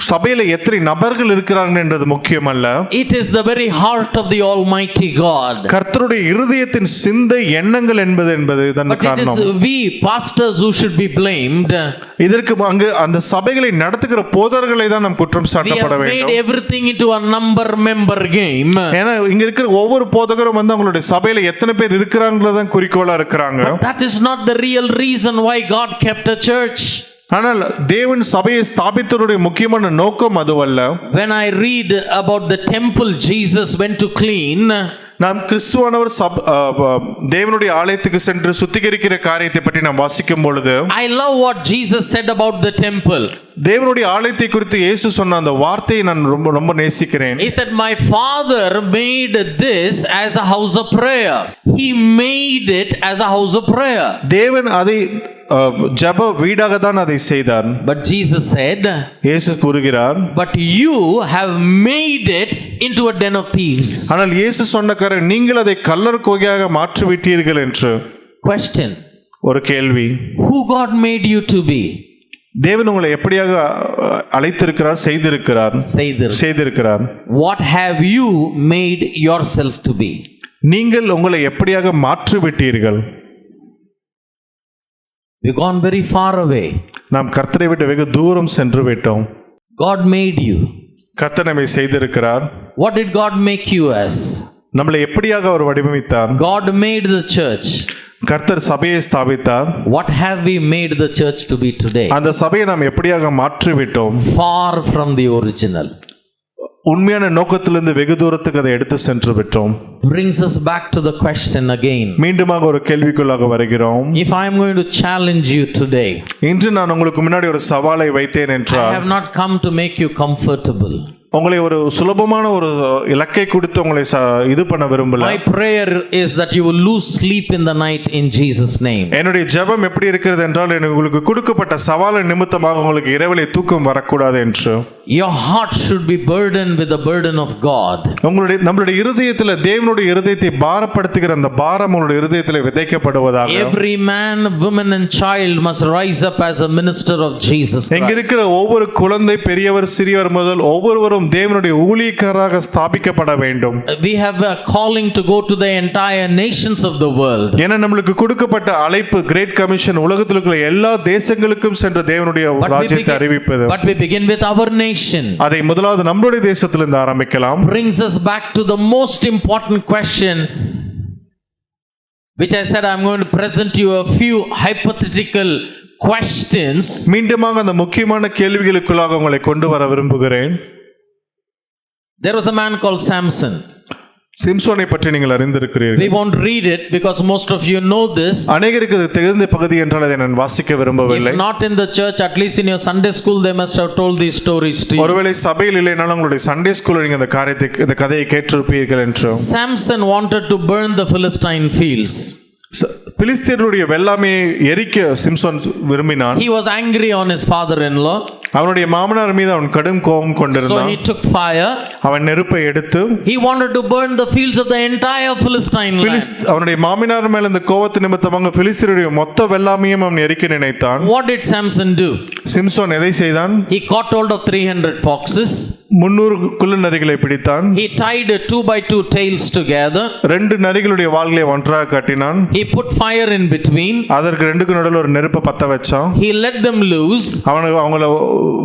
சபையில எத்தனை நபர்கள் இருக்கிறாங்க என்றது முக்கியம் அல்ல. It is the very heart of the Almighty God. கர்த்தருடைய இருதயத்தின் சிந்தை எண்ணங்கள் என்பது தான் காரணம். It is we pastors who should be blamed. இதற்கு அங்கு அந்த சபைகளை நடத்துகிற போதகர்களை தான் நாம் குற்றம் சாட்டப்பட வேண்டும். We have made everything into a member game. ஏன்னா இங்க இருக்கிற ஒவ்வொரு போதகரும் அவங்களுடைய சபையில எத்தனை பேர் இருக்கிறாங்களோ தான் குறிக்கோளா இருக்கிறாங்க. That is not the real reason why God kept a church. ஆனால் தேவன் சபையை ஸ்தாபித்தவருடைய முக்கியமான நோக்கம் அதுவல்ல. When I read about the temple Jesus went to clean, நாம் கிறிஸ்துவானவர் தேவனுடைய ஆலயத்துக்கு சென்று சுத்திகரிக்கிற காரியத்தை பற்றி நாம் வாசிக்கும் பொழுது, I love what Jesus said about the temple. தேவனுடைய ஆலயத்தை குறித்து இயேசு சொன்ன அந்த வார்த்தையை நான் ரொம்ப ரொம்ப நேசிக்கிறேன். He said, my father made this as a house of prayer. He made it as a house of prayer. தேவன் அதை ஜெப வீடாக தான் அதை செய்தார். But Jesus said, இயேசு கூறுகிறார், but you have made it into a den of thieves. ஆனால் இயேசு சொன்ன காரியம், நீங்கள் அதை கள்ளர் கோகையாக மாற்றி விட்டீர்கள் என்று. Question. ஒரு கேள்வி. Who God made you to be? தேவன் உங்களை எப்படியாக அழைத்திருக்கிறார், செய்திருக்கிறார். What have you made yourself to be? நீங்கள் உங்களை எப்படியாக மாற்றி விட்டீர்கள்? We've gone very far away. நாம் கர்த்தரை விட்டு வெகு தூரம் சென்று விட்டோம். God made you. கர்த்தர் நம்மை செய்திருக்கிறார். What did God make you as? நம்மளை எப்படியாக அவர் வடிவமைத்தார்? God made the church. கர்த்தர் சபையை ஸ்தாபித்தார். What have we made the church to be today? அந்த சபையை நாம் எப்படியாக மாற்றி விட்டோம்? Far from the original. உண்மையான நோக்கத்திலிருந்து வெகு தூரத்துக்கு அதை எடுத்து சென்று விட்டோம். Brings us back to the question again. மீண்டுமாக ஒரு கேள்விக்குள்ளாக வருகிறோம். If I am going to challenge you today, இன்று நான் உங்களுக்கு முன்னாடி ஒரு சவாலை வைத்தேன் என்றால், I have not come to make you comfortable. உங்களை ஒரு சுலபமான ஒரு இலக்கை கொடுத்து உங்களை இது பண்ண விரும்பல. My prayer is that you will lose sleep in the night in Jesus name. என்னுடைய ஜெபம் எப்படி இருக்கிறது என்றால், உங்களுக்கு கொடுக்கப்பட்ட சவாலின் நிமித்தமாக உங்களுக்கு இரவிலே தூக்கம் வரக்கூடாது என்று. Your heart should be burdened with the burden of God. நம்மளுடைய இருதயத்தில் தேவனுடைய இருதயத்தை பாரப்படுத்துகிற அந்த பாரம் உங்களுடைய இருதயத்தில் விதைக்கப்படுவதாக. Every man, woman and child must rise up as a minister of Jesus Christ. இங்க இருக்கிற ஒவ்வொரு குழந்தை, பெரியவர், சிறியவர் முதல் ஒவ்வொருவரும் தேவனுடைய ஊழியக்காரராக ஸ்தாபிக்கப்பட வேண்டும். We have a calling to go to the entire nations of the world. ஏன்னா நம்மளுக்கு கொடுக்கப்பட்ட அழைப்பு, கிரேட் கமிஷன், உலகத்தில் இருக்கிற எல்லா தேசங்களுக்கும் சென்று தேவனுடைய ராஜ்யத்தை அறிவிப்பது. But we begin with our nation. அதை முதலாவது நம்மளுடைய தேசத்திலிருந்து ஆரம்பிக்கலாம். Brings us back to the most important question, which I said I'm going to present you a few hypothetical questions. மீண்டுமாக அந்த முக்கியமான கேள்விகளுக்குள்ளாக உங்களை கொண்டு வர விரும்புகிறேன். There was a man called Samson. சிம்சோனை பற்றி நீங்கள் அறிந்திருக்கிறீர்கள். We won't read it because most of you know this. அநேகருக்கு இது தெரிந்த பகுதி என்றால் அதை நான் வாசிக்க விரும்பவில்லை. If not in the church, at least in your Sunday school they must have told these stories to you. ஒருவேளை சபையில் இல்லைனாலும் உங்களுடைய சண்டே ஸ்கூல்ல நீங்க இந்த கதையை கேட்டிருப்பீர்கள் என்று. Samson wanted to burn the Philistine fields. பிலிஸ்தீயருடைய வெள்ளாமையை எரிக்க சிம்சோன் விரும்பினான். He was angry on his father-in-law. அவனுடைய மாமனார் மீது அவன் கடும் கோபம் கொண்டிருந்தான். So he took fire. அவன் நெருப்பை எடுத்து he wanted to burn the fields of the entire Philistine land. அவனுடைய மாமனார் மேல் இந்த கோபத்து நிமித்தமாக பிலிஸ்தீயருடைய மொத்த வெள்ளாமையும் அவன் எரிக்க நினைத்தான். What did Samson do? Samson எதை செய்தான்? He caught hold of 300 foxes. 300 குள்ள நரிகளை பிடித்தான். He tied 2x2 tails together. 2 நரிகளுடைய வால்களை ஒன்றாக கட்டினான். He put fire in between. அதற்கு ரெண்டுக்கு நடுவுல ஒரு நெருப்பை பத்த வச்சான். He let them loose. அவங்கள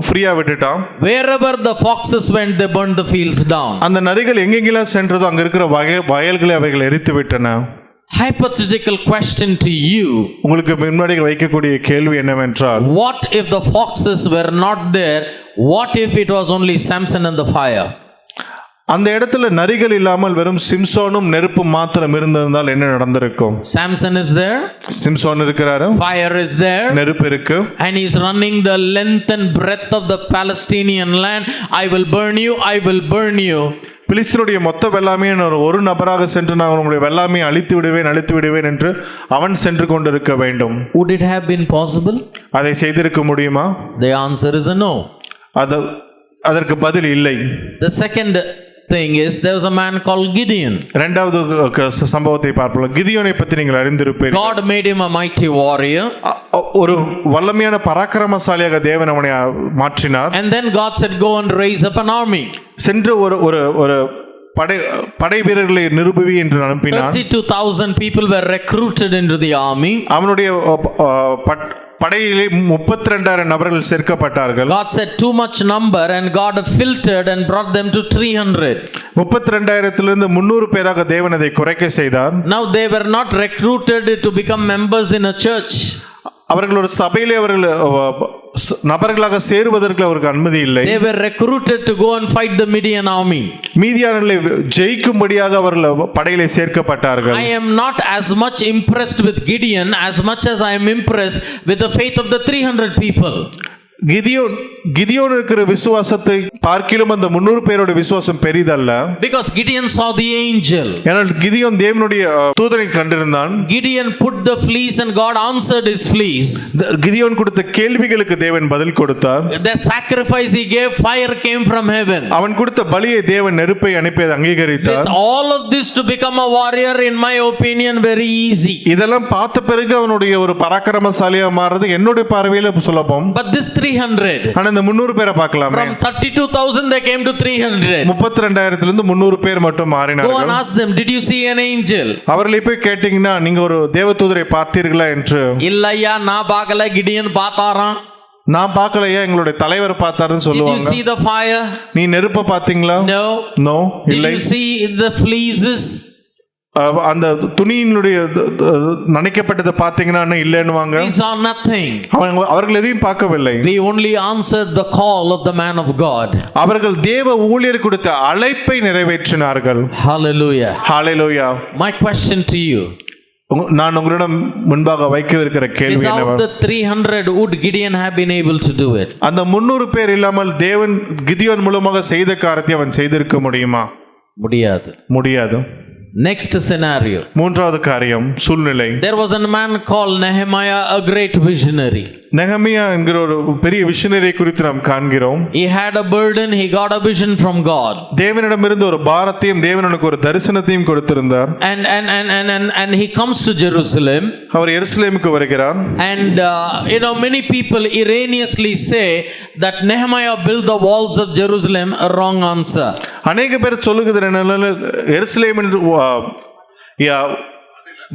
ஃப்ரீயா விட்டுட்டான். Wherever the foxes went, they burned the fields down. அந்த நரிகள் எங்கெங்கெல்லாம் சென்றதோ அங்க இருக்கிற வயல்களை அவைகள் எரித்து விட்டன. Hypothetical question to you. உங்களுக்கு முன்னாடி வைக்கக்கூடிய கேள்வி என்னவென்றால், what if the foxes were not there? What if it was only Samson and the fire? அந்த இடத்துல நரிகள் இல்லாமல் வெறும் சிம்சோனும் நெருப்பும் மாத்திரம் இருந்திருந்தால் என்ன நடந்திருக்கும்? Samson is there. சிம்சோன் இருக்கிறாரு. Fire is there. நெருப்பு இருக்கு. And he is running the length and breadth of the Palestinian land. I will burn you. I will burn you. பிலிஸ்தீனுடைய மொத்த வெள்ளாமையை ஒரு நபராக சென்று நான் உங்களுடைய வெள்ளாமையை அழித்து விடுவேன் என்று அவன் சென்று கொண்டிருக்க வேண்டும். Would it have been possible? அதை செய்திருக்க முடியுமா? The answer is a no. அதற்கு பதில் இல்லை. The second thing is there was a man called Gideon. இரண்டாவது சம்பவத்தை பார்ப்போம். கிதியோனை பற்றி நீங்கள் அறிந்திருப்பீர்கள். God made him a mighty warrior. ஒரு வல்லமையான பராக்கிரமசாலியாக தேவன் அவனை மாற்றினார். And then God said go and raise up an army. சென்று ஒரு படை வீரர்களை நிரூபி என்று அனுப்பினார். 32,000 people were recruited into the army. அவனுடைய படையிலே 32,000 நபர்கள் சேர்க்கப்பட்டார்கள். God said too much number and God filtered and brought them to 300. 32,000 300 பேராக தேவன் அதை குறைக்க செய்தார். Now they were not recruited to become members in a church. அவர்கள் ஒரு சபையிலே அவர்கள் நபர்களாக சேருவதற்கு அவருக்கு அனுமதி இல்லை. They were recruited to go and fight the Midian army. மீதியானவர்களை ஜெயிக்கும்படியாக அவர்கள் படையிலே சேர்க்கப்பட்டார்கள். I am not as much impressed with Gideon as much as I am impressed with the faith of the 300 people. Gideon இருக்கிற விசுவாசத்தை பார்க்கிலும் அந்த 300 பேரோட விசுவாசம் பெரிதல்ல. Because Gideon saw the angel. ஏனால் கிதியோன் தேவனுடைய தூதனை கண்டிருந்தான். Gideon put the fleece and God answered his fleece. Gideon கொடுத்த கேள்விகளுக்கு தேவன் பதில் கொடுத்தார். The sacrifice he gave, fire came from heaven. அவன் கொடுத்த பலியை தேவன் நெருப்பை அனுப்பி அங்கீகரித்தார். With all of this to become a warrior, in my opinion, very easy. இதெல்லாம் பார்த்த பிறகு அவனுடைய ஒரு பராக்கிரமசாலியா மாறுறது என்னுடைய பார்வையில சுலபம். But this 300. ஆனா இந்த 300 பேரை பார்க்கலாமே. From 32,000 they came to 300. 32,000 இருந்து 300 பேர் மட்டும் மாறினார்கள். Go and ask them, did you see an angel? அவர்களை போய் கேட்டீங்கன்னா நீங்க ஒரு தேவதூதரை பார்த்தீர்களா என்று. இல்லையா, நான் பார்க்கல, கிடியன் பார்த்தாராம். நான் பார்க்கலையா, எங்களுடைய தலைவர் பார்த்தாருன்னு சொல்லுவாங்க. Did you see the fire? நீ நெருப்பை பார்த்தீங்களா? No. இல்லை. Did you see the fleeces? அந்த துணியினுடைய நனைக்கப்பட்டதை பார்த்தீங்கன்னா இல்லைன்னுவாங்க. We saw nothing. அவர்கள் எதையும் பார்க்கவில்லை. We only answered the call of the man of God. அவர்கள் தேவ ஊழியர் கொடுத்த அழைப்பை நிறைவேற்றினார்கள். Hallelujah. Hallelujah. My question to you. நான் உங்களிடம் முன்பாக வைக்கவிருக்கிற கேள்வி என்னவென்றால், without the 300 would Gideon have been able to do it? அந்த 300 பேர் இல்லாமல் தேவன் கிதியோன் மூலமாக செய்த காரியத்தை அவன் செய்திருக்க முடியுமா? முடியாது. Next scenario. மூன்றாவது காரியம், சூழ்நிலை. There was a man called Nehemiah, a great visionary. நெகமியா என்கிற ஒரு பெரிய விஷனரி குறித்து நாம் காண்கிறோம். He had a burden, he got a vision from God. தேவனிடமிருந்து ஒரு பாரத்தையும் தேவனுக்கு ஒரு தரிசனத்தையும் கொடுத்திருந்தார். And he comes to Jerusalem. அவர் எருசலேமுக்கு வருகிறார். And many people erroneously say that Nehemiah built the walls of Jerusalem. A wrong answer. அநேக பேர் சொல்லுகிறது என்னன்னா, எருசலேமின்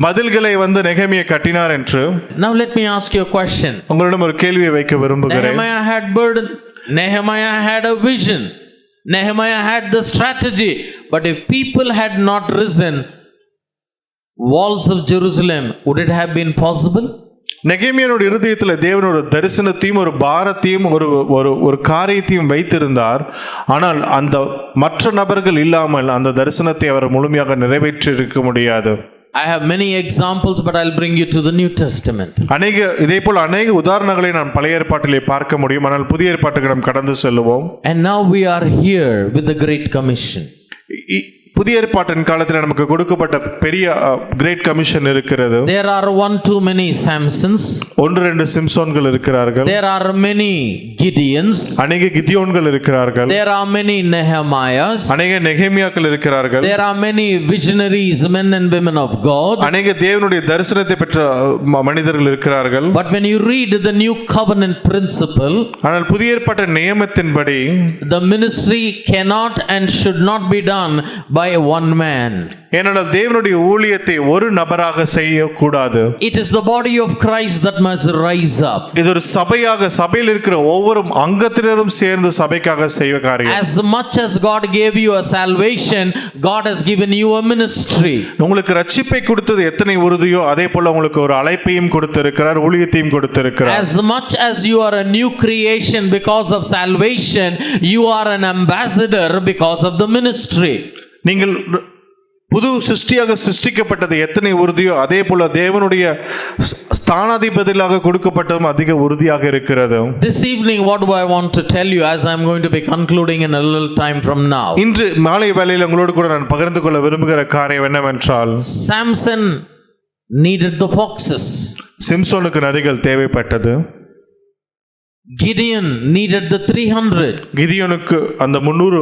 மதில்களை நெகமியா கட்டினார் என்று. Now let me ask you a question. உங்களிடம் ஒரு கேள்வியை வைக்க விரும்புகிறேன். Nehemiah had burden. Nehemiah had a vision. Nehemiah had the strategy. But if people had not risen, walls of Jerusalem, would it have been possible? நெகேமியாவோட இருதயத்தில் தேவனோட தரிசனத்தையும் ஒரு பாரத்தையும் ஒரு காரியத்தையும் வைத்திருந்தார். ஆனால் அந்த மற்ற நபர்கள் இல்லாமல் அந்த தரிசனத்தை அவர் முழுமையாக நிறைவேற்றி இருக்க முடியாது. I have many examples, but I'll bring you to the New Testament. இதேபோல் அநேக உதாரணங்களை நான் பழைய ஏற்பாட்டிலே பார்க்க முடியும். ஆனால் புதிய ஏற்பாட்டுக்கு நாம் கடந்து செல்லுவோம். And now we are here with the Great Commission. புதிய ஏற்பாட்டின் காலத்தில் நமக்கு கொடுக்கப்பட்ட பெரிய கிரேட் கமிஷன் இருக்கிறது. There are one too many Samsons. 1-2 சிம்சோன்கள் இருக்கிறார்கள். There are many Gideons. அநேக கிதியோன்கள் இருக்கிறார்கள். There are many Nehemiahs. அநேக நெகேமியாக்கள் இருக்கிறார்கள். There are many visionaries, men and women of God. அநேக தேவனுடைய தரிசனத்தை பெற்ற மனிதர்கள் இருக்கிறார்கள். But when you read the new covenant principle, ஆனால் புதிய ஏற்பாட்டு நியமத்தின்படி the ministry cannot and should not be done by one man. ஏனென்றால் தேவனுடைய ஊழியத்தை ஒரு நபராக செய்யக்கூடாது. It is the body of Christ that must rise up. இது ஒரு சபையாக, சபையில் இருக்கிற ஒவ்வொரு அங்கத்தினரும் சேர்ந்து சபைக்காக செய்ய காரியம். As much as God gave you a salvation, God has given you a ministry. உங்களுக்கு ரட்சிப்பை கொடுத்தது எத்தனை உறுதியோ அதே போல உங்களுக்கு ஒரு அழைப்பையும் கொடுத்திருக்கிறார், ஊழியத்தையும் கொடுத்திருக்கிறார். As much as you are a new creation because of salvation, you are an ambassador because of the ministry. நீங்கள் புது சிருஷ்டியாக சிருஷ்டிக்கப்பட்டது எத்தனை உறுதியோ அதே போல தேவனுடைய ஸ்தானாதிபதியாக கொடுக்கப்பட்டதும் அதிக உறுதியாக இருக்கிறது. This evening what do I want to tell you as I am going to be concluding in a little time from now? இன்று மாலை வேளையில் உங்களோடு கூட நான் பகிர்ந்து கொள்ள விரும்புகிற காரியம் என்னவென்றால், Samson needed the foxes. சிம்சோனுக்கு நரிகள் தேவைப்பட்டது. Gideon needed the 300. கிதியோனுக்கு அந்த 300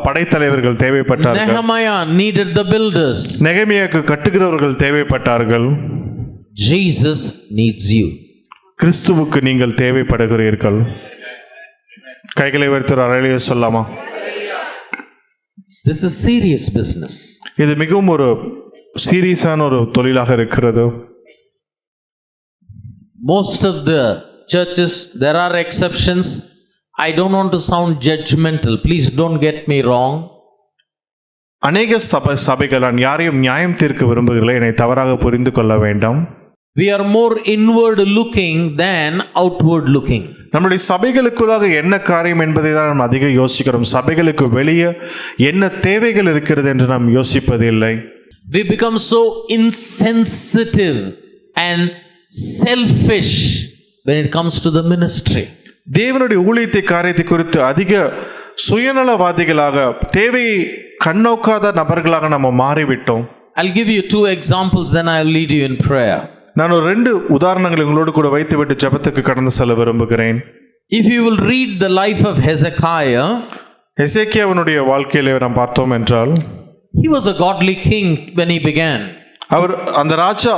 படைத்தலைவர்கள் தேவைப்பட்டார்கள். Nehemiah needed the builders. நெகேமியாவுக்கு கட்டுகிறவர்கள் தேவைப்பட்டார்கள். Jesus needs you. கிறிஸ்துவுக்கு நீங்கள் தேவைப்படுகிறீர்கள். கைகளை உயர்த்தி அறையிலே சொல்லாமா? This is serious business. இது மிகவும் ஒரு சீரியஸான ஒரு தொழிலாக இருக்கிறது. Most of the churches, there are exceptions. I don't want to sound judgmental. Please don't get me wrong. அநேக சபைகள் நான் யாரையும் நியாயம் தீர்க்க விரும்புகிறேன், என்னை தவறாக புரிந்து கொள்ள வேண்டாம். We are more inward looking than outward looking. நம்முடைய சபைகளுக்குள்ளாக என்ன காரியம் என்பதை தான் நாம் அதிகம் யோசிக்கிறோம். சபைகளுக்கு வெளியே என்ன தேவைகள் இருக்கிறது என்று நாம் யோசிப்பதில்லை. We become so insensitive and selfish when it comes to the ministry. தேவனுடைய ஊழியத்தை காரியத்தை குறித்து அதிக சுயநலவாதிகளாக, தேவையை கண்ணோக்காத நபர்களாக நம்ம மாறிவிட்டோம். I'll give you 2 examples, then I'll lead you in prayer. நான் ஒரு 2 உதாரணங்களை உங்களோடு கூட வைத்துவிட்டு ஜெபத்துக்கு கடந்து செல்ல விரும்புகிறேன். If you will read the life of Hezekiah, எசேக்கியாவினுடைய வாழ்க்கையிலே நாம் பார்த்தோம் என்றால், he was a godly king when he began. அவர் அந்த ராஜா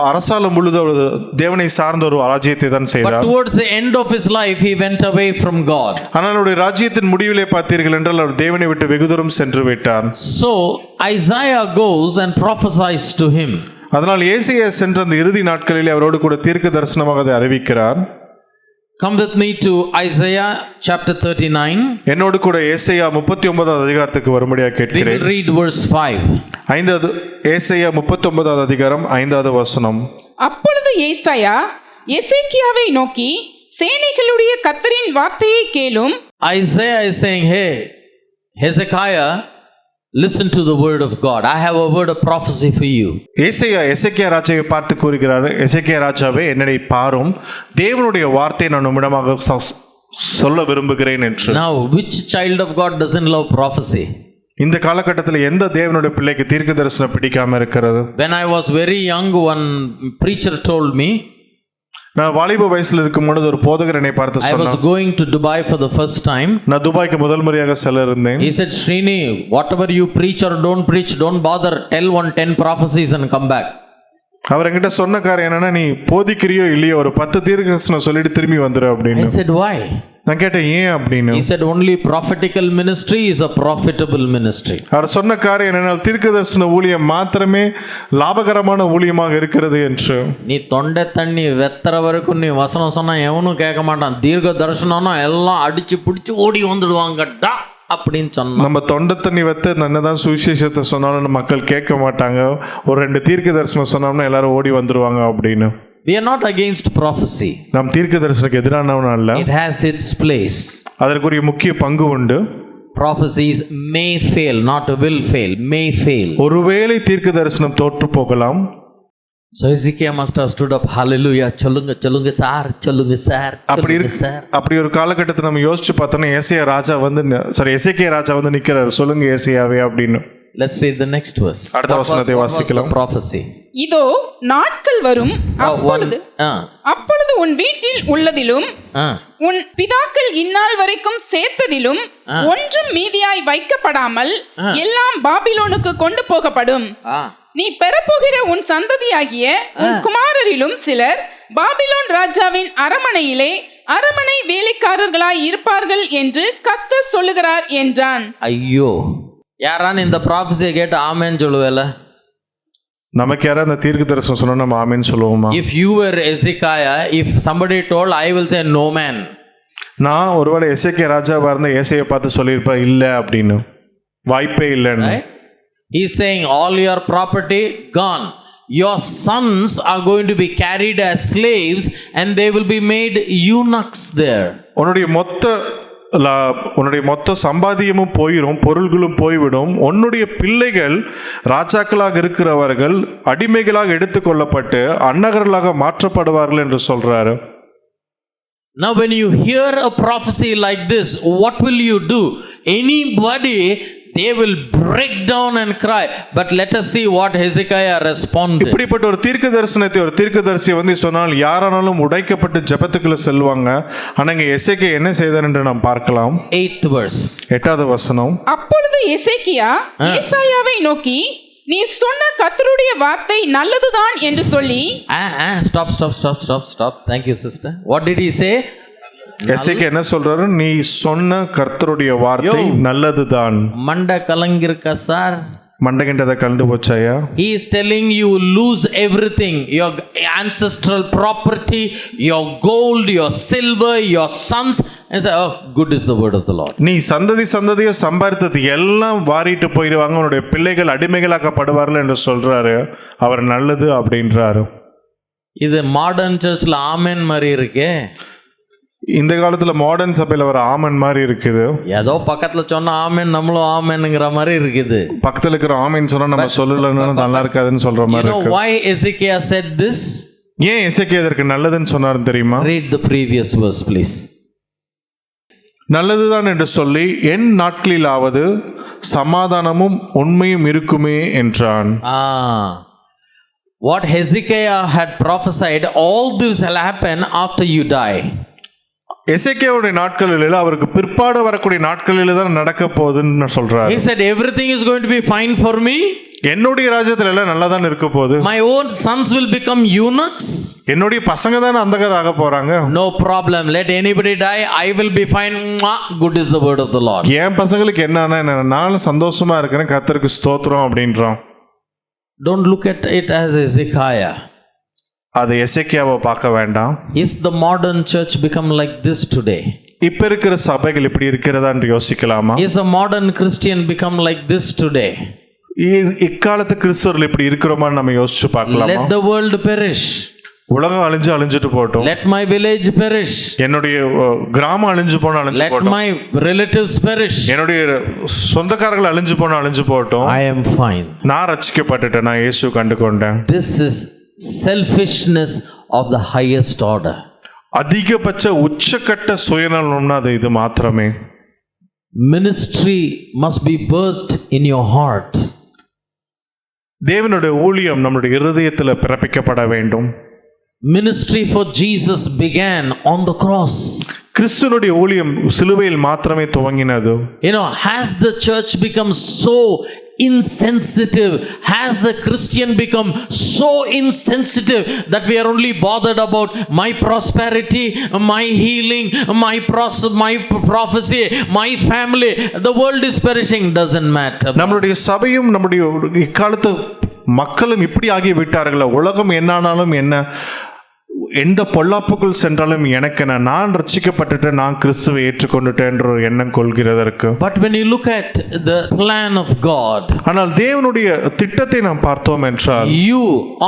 அரசாலும் பொழுது அவர் தேவனை சார்ந்த ஒரு ராஜ்யத்தை தான் But செய்தார். towards the end of his life, he went away from God. ஆனால் அவருடைய ராஜ்யத்தின் முடிவிலே பார்த்தீர்கள் என்றால் அவர் தேவனை விட்டு வெகு தூரம் சென்று விட்டார். So Isaiah goes and prophesies to him. அதனால் ஏசாயா சென்ற அந்த இறுதி நாட்களிலே அவரோடு கூட தீர்க்க தரிசனமாக அதை அறிவிக்கிறார். Come with me to Isaiah chapter 39. என்னோடு கூட ஏசாயா 39வது அதிகாரத்துக்கு வரும்படியாக We கேட்கிறேன். will read verse 5. ஏசாயா 39வது அதிகாரம் 5வது வசனம். அப்பொழுது ஏசாயா எசேக்கியாவை நோக்கி, சேனைகளுடைய கர்த்தரின் வார்த்தையை கேளும். Isaiah is saying, hey, Hezekiah, listen to the word of God. I have a word of prophecy for you. ஏசாயா எசேக்கியா ராஜாவை பார்த்து கூறுகிறார், எசேக்கியா ராஜாவே, என்னை பாரும், தேவனுடைய வார்த்தை நான் உம்மிடமாக சொல்ல விரும்புகிறேன் என்று. Now, which child of God doesn't love prophecy? இந்த காலகட்டத்தில் எந்த தேவனுடைய பிள்ளைக்கு தீர்க்க தரிசனம் பிடிக்காம இருக்கிறது? When I was very young, one preacher told me, நான் வாலிப வயசுல இருக்கும் பொழுது ஒரு போதகர் என்னை பார்த்து I was சொன்னார். going to Dubai for the first time. நான் துபாய்க்கு முதல் முறையாக செல்ல இருந்தேன். He said, Srini, whatever you preach or don't preach, don't bother. Tell 10 prophecies and come back. அவர் என்கிட்ட சொன்ன காரியம் என்னன்னா, நீ போதிக்கிறியோ இல்லையோ ஒரு 10 தீர்க்கதரிசனம் சொல்லிட்டு திரும்பி வந்துரு அப்படின்னு. I said, why? நான் கேட்டேன் ஏன் அப்படின்னு. He said, only prophetical ministry is a profitable ministry. அவர் சொன்ன காரியம் என்னன்னா, தீர்க்கதரிசன ஊழியம் மாத்திரமே லாபகரமான ஊழியமாக இருக்கிறது என்று. நீ தொண்டை தண்ணி வெத்தற வரைக்கும் நீ வசனம் சொன்னா எவனும் கேட்க மாட்டான். தீர்க்க தரிசனம்னா எல்லாம் அடிச்சு பிடிச்சு ஓடி வந்துடுவாங்கடா அப்படின்னு சொன்னா. நம்ம தொண்டை தண்ணி வைத்து என்னதான் சுவிசேஷத்தை சொன்னாலும் மக்கள் கேட்க மாட்டாங்க. ஒரு 2 தீர்க்க தரிசனம் சொன்னோம்னா எல்லாரும் ஓடி வந்துருவாங்க அப்படின்னு. We are not against prophecy. நாம் தீர்க்க தரிசனத்துக்கு எதிரானவன் அல்ல. It has its place. அதற்குரிய முக்கிய பங்கு உண்டு. Prophecies may fail, not will fail, may fail. ஒருவேளை தீர்க்க தரிசனம் தோற்று போகலாம். So Hezekiah must have stood up, hallelujah, சொல்லுங்க சொல்லுங்க சார், சொல்லுங்க சார், சொல்லுங்க சார். அப்படி ஒரு காலகட்டத்தை நம்ம யோசிச்சு பார்த்தோம்னா எசேக்கியா ராஜா வந்து நிக்கிறார், சொல்லுங்க ஏசாயாவே அப்படின்னு. Let's read the next verse. அடுத்த வசனத்தை வாசிக்கலாம். Prophecy. இதோ நாட்கள் வரும், அப்பொழுது உன் வீட்டில் உள்ளதிலும் உன் பிதாக்கள் இந்நாள் வரைக்கும் சேர்த்ததிலும் ஒன்றும் மீதியாய் வைக்கப்படாமல் எல்லாம் பாபிலோனுக்கு கொண்டு போகப்படும். நீ பெறப்போகிற உன் சந்ததியாகிய உன் குமாரரிலும் சிலர் பாபிலோன் ராஜாவின் அரமனையிலே அரமனை வேலைக்காரர்களாய் இருப்பார்கள் என்று கர்த்தர் சொல்லுகிறார் என்றான். ஐயோ, யாரான இந்த ப்ராஃபஸியை கேட்டு ஆமேன்னு சொல்லுவேல? நமக்கு யாராவது அந்த தீர்க்க தரிசனம் சொன்னா நம்ம ஆமேன்னு சொல்லுவோமா? If you were Hezekiah, if somebody told, I will say no man. நான் ஒருவேளை எசேக்கியா ராஜாவா இருந்த ஏசாயை பார்த்து சொல்லியிருப்பேன் இல்ல அப்படின்னு, வாய்ப்பே இல்லைன்னு. He's saying all your property gone. Your sons are going to be carried as slaves and they will be made eunuchs there. உன்னுடைய மொத்த சம்பாதியமும் போயிடும், பொருள்களும் போய்விடும். உன்னுடைய பிள்ளைகள் ராஜாக்களாக இருக்கிறவர்கள் அடிமைகளாக எடுத்துக்கொள்ளப்பட்டு அன்னகர்களாக மாற்றப்படுவார்கள் என்று சொல்றாரு. Now when you hear a prophecy like this, what will you do? Anybody, they will break down and cry. But let us see what Hezekiah responded. இப்படிப்பட்ட ஒரு தீர்க்கதரிசியை வந்து சொன்னால் யாரானாலும் உடைக்கப்பட்டு ஜெபத்துக்குள்ள செல்வாங்க. ஆனா இங்க எசேக்கியா என்ன செய்தார் என்று நாம் பார்க்கலாம். 8th verse. 8வது வசனம். அப்பொழுது எசேக்கியா ஏசாயாவை நோக்கி, நீ சொன்ன கர்த்தருடைய வார்த்தை நல்லதுதான் என்று சொல்லி. Stop. Thank you, sister. What did he say? எசேக்கியா என்ன சொல்றாரு? நீ சொன்ன கர்த்தருடைய வார்த்தை நல்லதுதான். மண்ட கலங்கிருக்கா சார்? மண்டகின்றதை கலந்து போச்சாயா? He is telling you lose everything, your ancestral property, your gold, your silver, your sons, and say, oh, good is the word of the Lord. நீ சந்ததியா சம்பாதித்தது எல்லாம் வாரிட்டு போயிடுவாங்க, உன்னுடைய பிள்ளைகள் அடிமைகளாக்கப்படுவார்கள் என்று சொல்றாரு. அவர் நல்லது அப்படின்றாரு. இது மாடர்ன் சர்ச்சில் ஆமென் மாதிரி இருக்கே. இந்த காலத்துல மாடர்ன் சபையில வர ஆமன் மாதிரி இருக்குது. ஏதோ பக்கத்துல சொன்ன ஆமென் நம்மளும் ஆமென்ங்கிற மாதிரி இருக்குது. பக்கத்துல இருக்கிற ஆமீன் சொன்னா நம்ம சொல்லலன்னு நல்லா இருக்காதுன்னு சொல்ற மாதிரி இருக்கு. Why Ezekiel said this? ஏன் எசேக்கியா இதற்கு நல்லதுன்னு சொன்னாரு தெரியுமா? Read the previous verse please. நல்லதுதான் என்று சொல்லி என் நாட்களிலாவது சமாதானமும் உண்மையும் இருக்குமே என்றான். What Hezekiah had prophesied, all this will happen after you die. எசேக்கியாவுடைய நாட்களில் அவருக்கு பிற்பாடு வரக்கூடிய நாட்களில் தான் நடக்க போகுதுன்னு சொல்றாரு. He said everything is going to be fine for me. என்னுடைய ராஜ்யத்துல எல்லாம் நல்லா தான் இருக்க போகுது. My own sons will become eunuchs. என்னுடைய பசங்க தான் அந்தகர் ஆக போறாங்க. No problem, let anybody die, I will be fine. Good is the word of the Lord. என் பசங்களுக்கு என்னன்னா நான் சந்தோஷமா இருக்கிறேன், கர்த்தருக்கு ஸ்தோத்திரம் அப்படின்றான். Don't look at it as Ezekiah. அது எசேக்கியாவை பார்க்க வேண்டாம். Is the modern church become like this today? இப்ப இருக்கிற சபைகள் இப்படி இருக்கிறதா என்று யோசிக்கலாமா? Is a modern Christian become like this today? இக்காலத்து கிறிஸ்தவர்கள் இப்படி இருக்கிறோமான்னு நம்ம யோசிச்சு பார்க்கலாமா? Let the world perish. உலகம் அழிஞ்சிட்டு போட்டும். Let my village perish. என்னுடைய கிராமம் அழிஞ்சு போட்டும். Let my relatives perish. என்னுடைய சொந்தக்காரர்கள் அழிஞ்சு போட்டும். I am fine. நான் ரட்சிக்கப்பட்டுட்டேன், நான் இயேசு கண்டுகொண்டேன். This is selfishness of the highest order. அதிகபட்ச உச்சக்கட்ட சுயநலம்னா அது இது மாத்திரமே. Ministry must be birthed in your heart. தேவனுடைய ஊழியம் நம்முடைய இருதயத்தில் பிறப்பிக்கப்பட வேண்டும். Ministry for Jesus began on the cross. கிறிஸ்துவினுடைய ஊழியம் சிலுவையில் மாத்திரமே துவங்கினது. Has the church become so insensitive? Has a Christian become so insensitive that we are only bothered about my prosperity, my healing, my prophecy, my family? The world is perishing, doesn't matter. நம்மளுடைய சபையும் நம்முடைய இக்காலத்து மக்களும் இப்படி ஆகி விட்டார்களா? உலகம் என்னானாலும் என்ன, எந்த பொல்லாப்புக்குள் சென்றாலும் எனக்கு நான் ரட்சிக்கப்பட்டுட்டேன், நான் கிறிஸ்துவை ஏற்றுக்கொண்டுட்டேன் என்ற ஒரு எண்ணம் கொள்கிறதற்கு. But when you look at the plan of God, ஆனால் தேவனுடைய திட்டத்தை நாம் பார்த்தோம் என்றால், you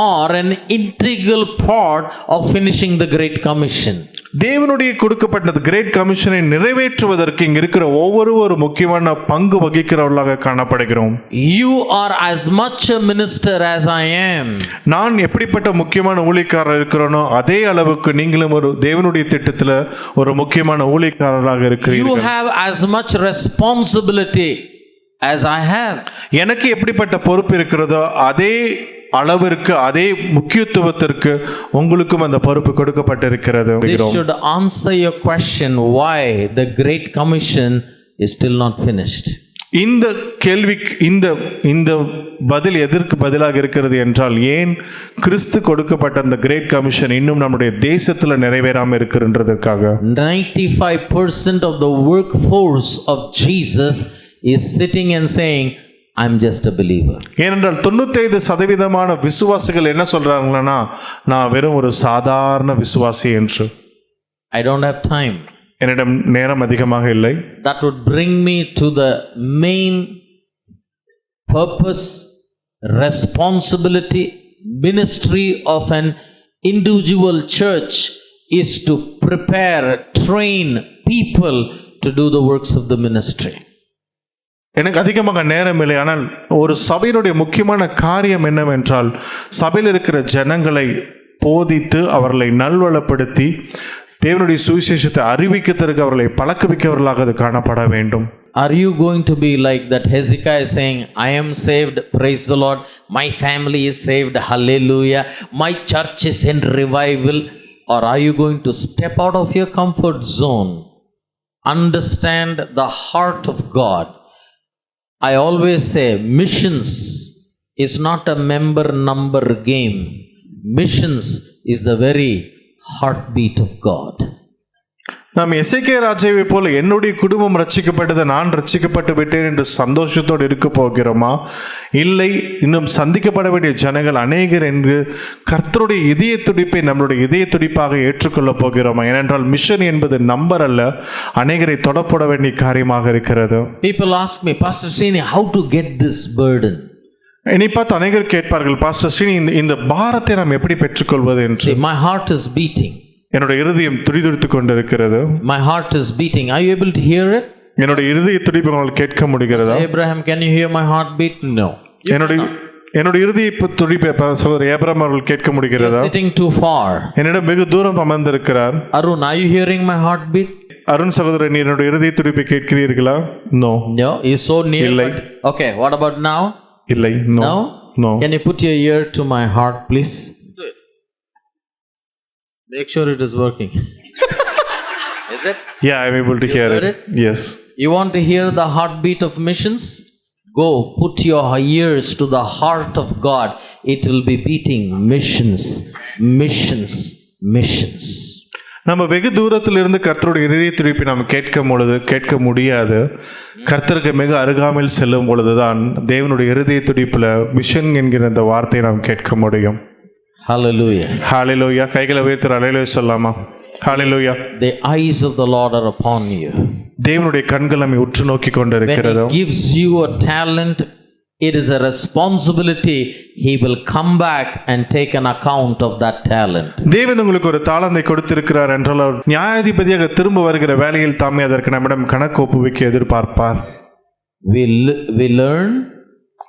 are an integral part of finishing the Great Commission. தேவனுடைய கொடுக்கப்பட்டது கிரேட் கமிஷனை நிறைவேற்றுவதற்கு இங்க இருக்கிற ஒவ்வொரு முக்கியமான பங்கு வகிக்கிறவர்களாக காணப்படுகிறோம். You are as much a minister as I am. நான் எப்படிப்பட்ட முக்கியமான ஊழியக்காரர் இருக்கிறேனோ அதே அளவுக்கு நீங்களும் ஒரு தேவனுடைய திட்டத்தில் ஒரு முக்கியமான ஊழியக்காரராக இருக்கிறீர்கள். You have as much responsibility as I have. எனக்கு எப்படிப்பட்ட பொறுப்பு இருக்கிறதோ அதே அளவிற்கு அதே முக்கியத்துவத்திற்கு உங்களுக்கும் அந்த பொறுப்பு கொடுக்கப்பட்டிருக்கிறது. This should answer your question why the Great Commission is still not finished. இந்த கேள்விக்கு இந்த பதில் எதற்கு பதிலாக இருக்கிறது என்றால், ஏன் கிறிஸ்து கொடுக்கப்பட்ட அந்த கிரேட் கமிஷன் இன்னும் நம்முடைய தேசத்துல நிறைவேறாம இருக்குன்றதுக்காக. 95% of the workforce of Jesus is sitting and saying, I'm just a believer. ஏனென்றால் 95% விசுவாசிகள் என்ன சொல்றாங்கன்னா, நான் வெறும் ஒரு சாதாரண விசுவாசி என்று. I don't have time. என்னிடம் நேரம் அதிகமாக இல்லை. That would bring me to the main purpose, responsibility, ministry of an individual church is to prepare, train people to do the works of the ministry. எனக்கு அதிகமாக நேரம் இல்லை. ஆனால் ஒரு சபையினுடைய முக்கியமான காரியம் என்னவென்றால், சபையில் இருக்கிற ஜனங்களை போதித்து அவர்களை நல்வளப்படுத்தி தேவனுடைய சுவிசேஷத்தை அறிவிக்கிறதுக்கு அவர்களை பழக்கவிக்கவர்களாக அது காணப்பட வேண்டும். Are you going to be like that Hezekiah saying, I am saved, praise the Lord, my family is saved, hallelujah, my church is in revival? Or are you going to step out of your comfort zone, understand the heart of God? I always say missions is not a member number game. Missions is the very heartbeat of God. நாம் எசேக்கியா ராஜாவை போல என்னுடைய குடும்பம் ரட்சிக்கப்பட்டது, நான் ரட்சிக்கப்பட்டு விட்டேன் என்று சந்தோஷத்தோடு இருக்க போகிறோமா? இல்லை, இன்னும் சந்திக்கப்பட வேண்டிய ஜனங்கள் அநேகர் என்று கர்த்தருடைய இதய துடிப்பை நம்மளுடைய இதய துடிப்பாக ஏற்றுக்கொள்ள போகிறோமா? ஏனென்றால் மிஷன் என்பது நம்பர் அல்ல, அநேகரை தொடப்பட வேண்டிய காரியமாக இருக்கிறது. People ask me, Pastor Srini, how to get this burden? என்னை பார்த்து அநேகர் கேட்பார்கள், பாஸ்டர் ஸ்ரீ, இந்த பாரத்தை நாம் எப்படி பெற்றுக்கொள்வது என்று. See, my heart is beating. என்னுடைய இருதயம் துடிதுடித்துக் கொண்டிருக்கிறது. My heart is beating. Are you able to hear it? என்னுடைய இருதய துடிப்பை உங்களால் கேட்க முடிகிறதா? Abraham, can you hear my heartbeat? No. என்னுடைய இருதய துடிப்பை சகோதரர் ஏப்ரஹாம் அவர்கள் கேட்க முடிகிறதா? You're sitting too far. என்னிடம் வெகு தூரம் அமர்ந்திருக்கிறார். Arun, are you hearing my heartbeat? Arun சகோதரன், என்னுடைய இருதய துடிப்பை கேட்கிறீர்களா? No. No, you're so near. இல்லை. Okay, what about now? இல்லை. No. No? No. Can you put your ear to my heart, please? Make sure it is working. Is it? Yeah, I'm able to hear heard it. Yes. You want to hear the heartbeat of missions? Go put your ears to the heart of God. It will be beating missions, missions, missions. நம்ம வெகு தூரத்திலிருந்து கர்த்தருடைய இதய துடிப்பை நாம் கேட்க முடியாது. கர்த்தருக்கு மிக அருகாமையில் செல்லும் பொழுதுதான் தேவனுடைய இருதய துடிப்புல மிஷன் என்கிற அந்த வார்த்தையை நாம் கேட்க முடியும். Hallelujah. Hallelujah. கைகளை உயர்த்தி ஹalleluya சொல்லாமா? Hallelujah. The eyes of the Lord are upon you. தேவனுடைய கண்கள் நம்மை உற்று நோக்கி கொண்டிருக்கிறது. When he gives you a talent, it is a responsibility. He will come back and take an account of that talent. தேவன் உங்களுக்கு ஒரு தாளந்தை கொடுத்திருக்கிறார் என்றால் நியாயாதிபதியாக திரும்ப வருகிற வேளையில் தாமே அதற்கு நம்மிடம் கணக்கு ஒப்புவிக்க எதிர்பார்ப்பார். We learn,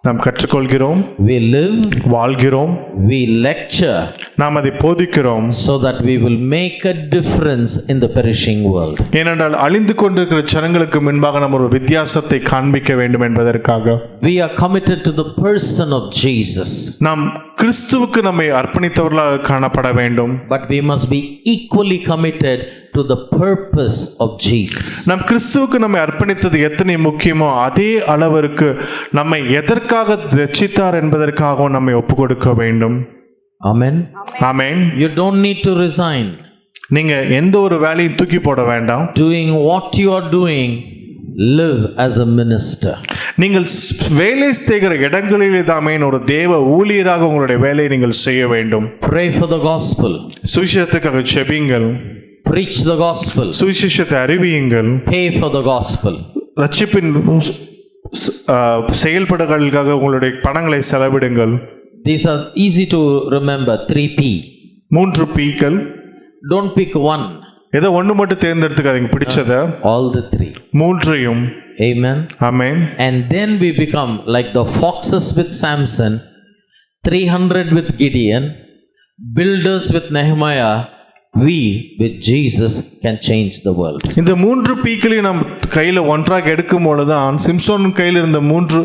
நாம் கற்றுக்கொள்கிறோம், we live, வாழ்கிறோம், we lecture, நாம் அதை போதிக்கிறோம், so that we will make a difference in the perishing world. ஏனென்றால் அழிந்து கொண்டிருக்கிற ஜனங்களுக்கு முன்பாக நாம் ஒரு வித்தியாசத்தை காண்பிக்க வேண்டும் என்பதற்காக. We are committed to the person of Jesus. நாம் கிறிஸ்துவுக்கு நம்மை அர்ப்பணித்தவர்களாக காணப்பட வேண்டும். But we must be equally committed to the purpose of Jesus. நாம் கிறிஸ்துவுக்கு நம்மை அர்ப்பணித்தது எத்தனை முக்கியமோ அதே அளவிற்கு நம்மை எதற்காக ரட்சித்தார் என்பதற்காகவும் நம்மை ஒப்பு கொடுக்க வேண்டும். Amen. Amen. You don't need to resign. நீங்க எந்த ஒரு வேலையும் தூக்கி போட வேண்டாம். Doing what you are doing, live as a minister. நீங்கள் வேலை செய்கிற இடங்களிலே தாமே ஒரு தேவ ஊழியராக உங்களுடைய வேலையை நீங்கள் செய்ய வேண்டும். Pray for the gospel. சுவிசேஷத்துக்காக ஜெபியுங்கள். Preach the gospel. சுவிசேஷத்தை அறிவியுங்கள். Pay for the gospel. ரட்சிப்பின் செயல்பாடுகளுக்காக உங்களுடைய பணங்களை செலவிடுங்கள். These are easy to remember. 3P. 3 Pக்கள். Don't pick one. ஏதோ ஒன்று மட்டும் தேர்ந்தெடுத்துக்காதீங்க, பிடிச்சத. All the 3. 3ஐயும். Amen. Amen. And then we become like the foxes with Samson, 300 with Gideon, builders with Nehemiah. We with Jesus can change the world. இந்த 3 Pக்களையும் நாம் கையில் ஒன்றாக எடுக்கும் பொழுதுதான் சிம்சோன் கையில் இருந்த 3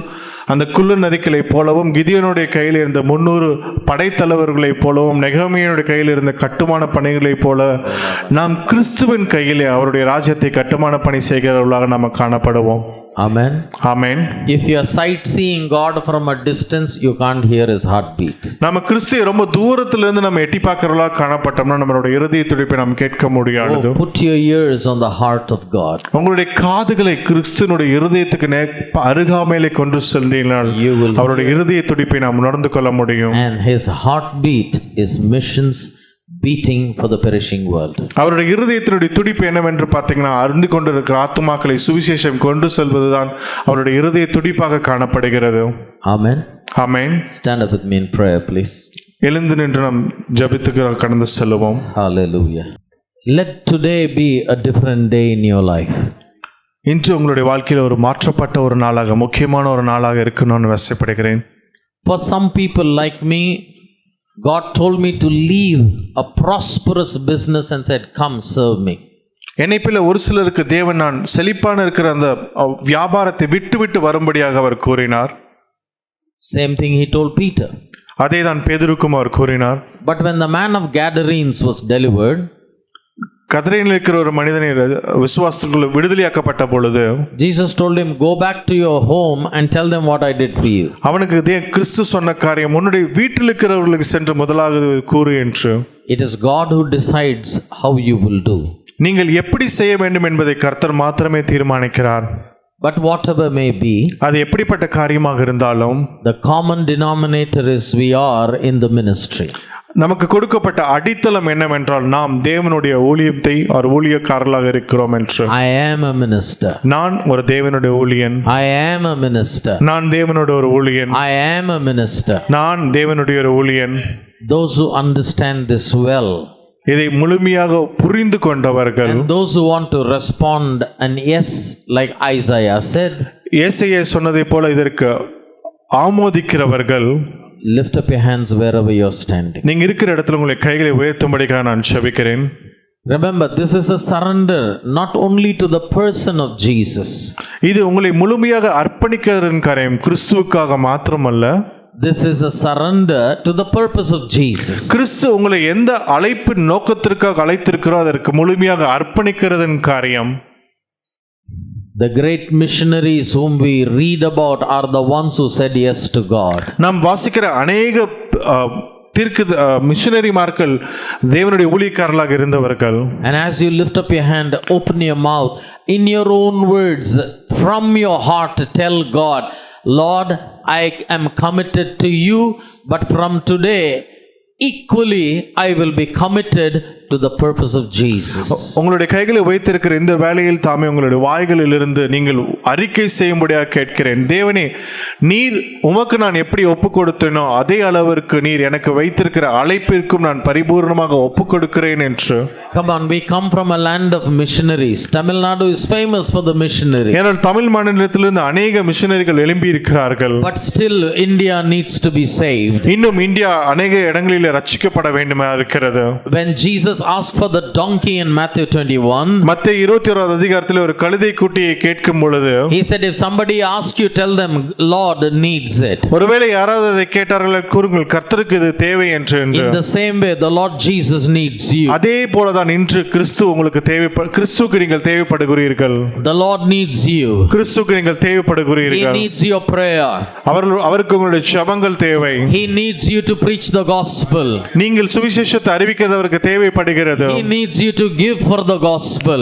அந்த குள்ள நரிகளை போலவும், கிதியோனுடைய கையில் இருந்த 300 படைத்தலைவர்களைப் போலவும், நெகமியாவுடைய கையில் இருந்த கட்டுமான பணிகளைப் போல நாம் கிறிஸ்துவின் கையிலே அவருடைய ராஜ்யத்தை கட்டுமான பணி செய்கிறவர்களாக நாம் காணப்படுவோம். Amen. Amen. If you are sightseeing God from a distance, you can't hear his heartbeat. நம்ம கிறிஸ்துவை ரொம்ப தூரத்துல இருந்து நம்ம எட்டி பார்க்கறவர்களாக காணப்பட்டோம்னா நம்மளுடைய இருதய துடிப்பை நாம் கேட்க முடியாது. Put your ears on the heart of God. உங்களுடைய காதுகளை கிறிஸ்துவினுடைய இருதயத்துக்கு அருகாமையிலே கொண்டு செல்றீர்கள், அவருடைய இருதய துடிப்பை நாம் உணர்ந்து கொள்ள முடியும். And his heartbeat is missions beating for the perishing world. அவருடைய இருதயத்தினுடைய துடிப்பு என்னவென்று பார்த்தீங்கன்னா, அருந்து கொண்டிருக்கிற ஆத்துமாக்களை சுவிசேஷம் கொண்டு செல்வதுதான் அவருடைய இருதய துடிப்பாக காணப்படுகிறது. Amen. Amen. Stand up with me in prayer, please. எழுந்து நின்று நாம் ஜெபித்துக்கு கடந்து செல்லுவோம். Hallelujah. Let today be a different day in your life. இன்று உங்களுடைய வாழ்க்கையில் ஒரு மாற்றப்பட்ட ஒரு நாளாக, முக்கியமான ஒரு நாளாக இருக்கணும்னு ஆசைப்படுகிறேன். For some people like me, God told me to leave a prosperous business and said, "Come serve me." என்னைப்பில் ஒரு சிலருக்கு தேவன் நான் செழிப்பான இருக்கிற அந்த வியாபாரத்தை விட்டு வரும்படியாக அவர் கூறினார். Same thing he told Peter. அதே தான் பேதுருக்கும் அவர் கூறினார். But when the man of Gadarenes was delivered, கதரேனில் இருக்கிற ஒரு மனிதனை விசுவாசத்துக்குள்ள விடுதலையாக்கப்பட்ட பொழுது Jesus told him, "Go back to your home and tell them what I did for you." அவனுக்கு கிறிஸ்து சொன்ன காரியம், உன்னுடைய வீட்டில் இருக்கிறவர்களுக்கு சென்று முதலாவது கூறு என்று. It is God who decides how you will do. நீங்கள் எப்படி செய்ய வேண்டும் என்பதை கர்த்தர் மாத்திரமே தீர்மானிக்கிறார். But whatever may be, அது எப்படிப்பட்ட காரியமாக இருந்தாலும், the common denominator is we are in the ministry. நமக்கு கொடுக்கப்பட்ட அடித்தளம் என்னவென்றால் நாம் தேவனுடைய ஊழியத்தை ஒரு ஊழியக்காரர்களாக இருக்கிறோம் என்று. I am a minister. நான் ஒரு தேவனுடைய ஊழியன். I am a minister. நான் தேவனுடைய ஒரு ஊழியன். I am a minister. நான் தேவனுடைய ஒரு ஊழியன். Those who understand this well, இதை முழுமையாக புரிந்து கொண்டவர்கள், and those who want to respond and yes, like Isaiah said, ஏசாயா சொன்னதை போல இதற்கு ஆமோதிக்கிறவர்கள், lift up your hands wherever you're standing. நீங்க இருக்கிற இடத்துல உங்களை கைகளை உயர்த்தும்படியாக நான் ஜெபிக்கிறேன். Remember, this is a surrender not only to the person of Jesus. இது உங்களை முழுமையாக அர்ப்பணிக்கிறதன் காரியம் கிறிஸ்துவுக்காக மாத்திரமல்ல. This is a surrender to the purpose of Jesus. கிறிஸ்து உங்களை எந்த அழைப்பு நோக்கத்திற்காக அழைத்திருக்கிறோ அதற்கு முழுமையாக அர்ப்பணிக்கிறதன் காரியம். The great missionaries whom we read about are the ones who said yes to God. நாம் வாசிக்கிற அநேக மிஷனரிமார்கள் தேவனுடைய ஊழியக்காரர்களாக இருந்தவர்கள். And as you lift up your hand, open your mouth, in your own words, from your heart, tell God, Lord, I am committed to you, but from today, equally, I will be committed to the purpose of Jesus. உங்களுடைய கைகளை வைத்திருக்கிற இந்த வேளையில் தாமே உங்களுடைய வாய்களில் இருந்து நீங்கள் அறிக்கை செய்யும்படியாக கேட்கிறேன். தேவனே, நீர் உமக்கு நான் எப்படி ஒப்பு கொடுத்தேனோ அதே அளவிற்கு நீர் எனக்கு வைத்திருக்கிற அழைப்பிற்கும் நான் பரிபூர்ணமாக ஒப்பு கொடுக்கிறேன் என்று. Come on, we come from a land of missionaries. Tamil Nadu is famous for the missionaries. ஏனால் தமிழ் மாநிலத்திலிருந்து அநேக மிஷனரிகள் எழும்பி இருக்கிறார்கள். But still, India needs to be saved. இன்னும் இந்தியா அநேக இடங்களில் ரட்சிக்கப்பட வேண்டுமா இருக்கிறது. When Jesus asked for the donkey in Matthew 21, மத்தேயு 21வது அதிகாரத்தில் ஒரு கழுதை குட்டியை கேட்கும் பொழுது, he said, if somebody asks you, tell them Lord needs it. ஒருவேளை யாராவது அதை கேட்டார்கள், கூறுங்கள் கர்த்தருக்கு இது தேவை என்று. In the same way, the Lord Jesus needs you. அதே போலதான் இன்று கிறிஸ்து உங்களுக்கு கிறிஸ்துவுக்கு நீங்கள் தேவைப்படுகிறீர்கள். The Lord needs you. கிறிஸ்துவுக்கு நீங்கள் தேவைப்படுகிறீர்கள். He needs your prayer. அவருக்கு உங்களுடைய ஜெபங்கள் தேவை. He needs you to preach the gospel. நீங்கள் சுவிசேஷத்தை அறிவிக்கிறதற்கு தேவைப்படுகிறது. He needs you to give for the gospel.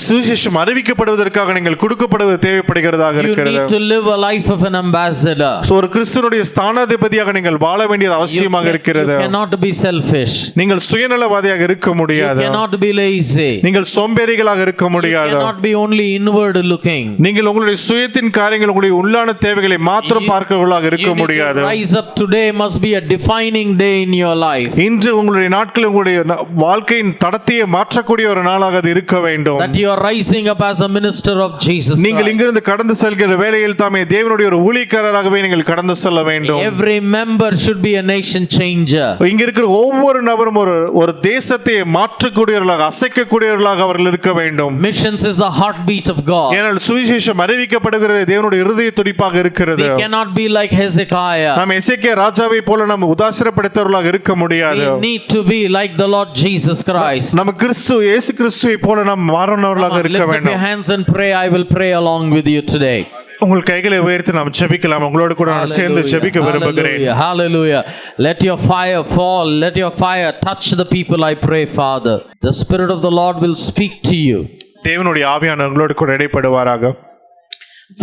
சுவிசேஷம் அறிவிக்கப்படுவதற்காக நீங்கள் கொடுக்கப்படுவது தேவைப்படுகிறதாக இருக்கிறது. You need to live a life of an ambassador. ஒரு கிறிஸ்துவினுடைய ஸ்தானாதிபதியாக நீங்கள் வாழ வேண்டியது அவசியமாக இருக்கிறது. You cannot be selfish. நீங்கள் சுயநலவாதியாக இருக்க முடியாது. You cannot be lazy. நீங்கள் சோம்பேறிகளாக இருக்க முடியாது. You cannot be only inward looking. நீங்கள் உங்களுடைய சுயத்தின் காரியங்கள், உங்களுடைய உள்ளான தேவைகளை மாத்திரம் பார்க்கிறவர்களாக இருக்க முடியாது. Rise up today must be a defining day in your life. இன்று உங்களுடைய நாட்களில் உங்களுடைய வாழ்க்கையின் தடத்தையே மாற்றக்கூடிய ஒரு நாளாக அது இருக்க வேண்டும். That you are rising up as a minister of Jesus. நீங்கள் இங்கிருந்து கடந்து செல்கிற வேளையில் தாமே தேவனுடைய ஒரு ஊழியக்காரராகவே நீங்கள் கடந்து செல்ல வேண்டும். Every member should be a nation changer. இங்க இருக்கிற ஒவ்வொரு நபரும் ஒரு தேசத்தை மாற்றக்கூடியவர்களாக, அசைக்கக்கூடியவர்களாக அவர்கள் இருக்க வேண்டும். Missions is the heartbeat of God. ஏனால் சுவிசேஷம் அறிவிக்கப்படுகிறது தேவனுடைய இருதய துடிப்பாக இருக்கிறது. We cannot be like Hezekiah. நாம் எசேக்கியா ராஜாவை போல நாம் உதாசீனப்படுத்தவர்களாக இருக்க முடியாது. We need to be like the Lord Jesus Christ. நம்ம இயேசு கிறிஸ்துவை போல நாம் மாறனவர்களாக இருக்க வேண்டும். Lift up your hands and pray. I will pray along with you today. உங்கள் கைகளை உயர்த்தி நாம் ஜெபிக்கலாம். உங்களோடு கூட நான் சேர்ந்து ஜெபிக்க விரும்புகிறேன். Hallelujah. Let your fire fall. Let your fire touch the people, I pray, Father. The Spirit of the Lord will speak to you. தேவனுடைய ஆவியானவர் உங்களோடு கூட இடைப்படுவாராக.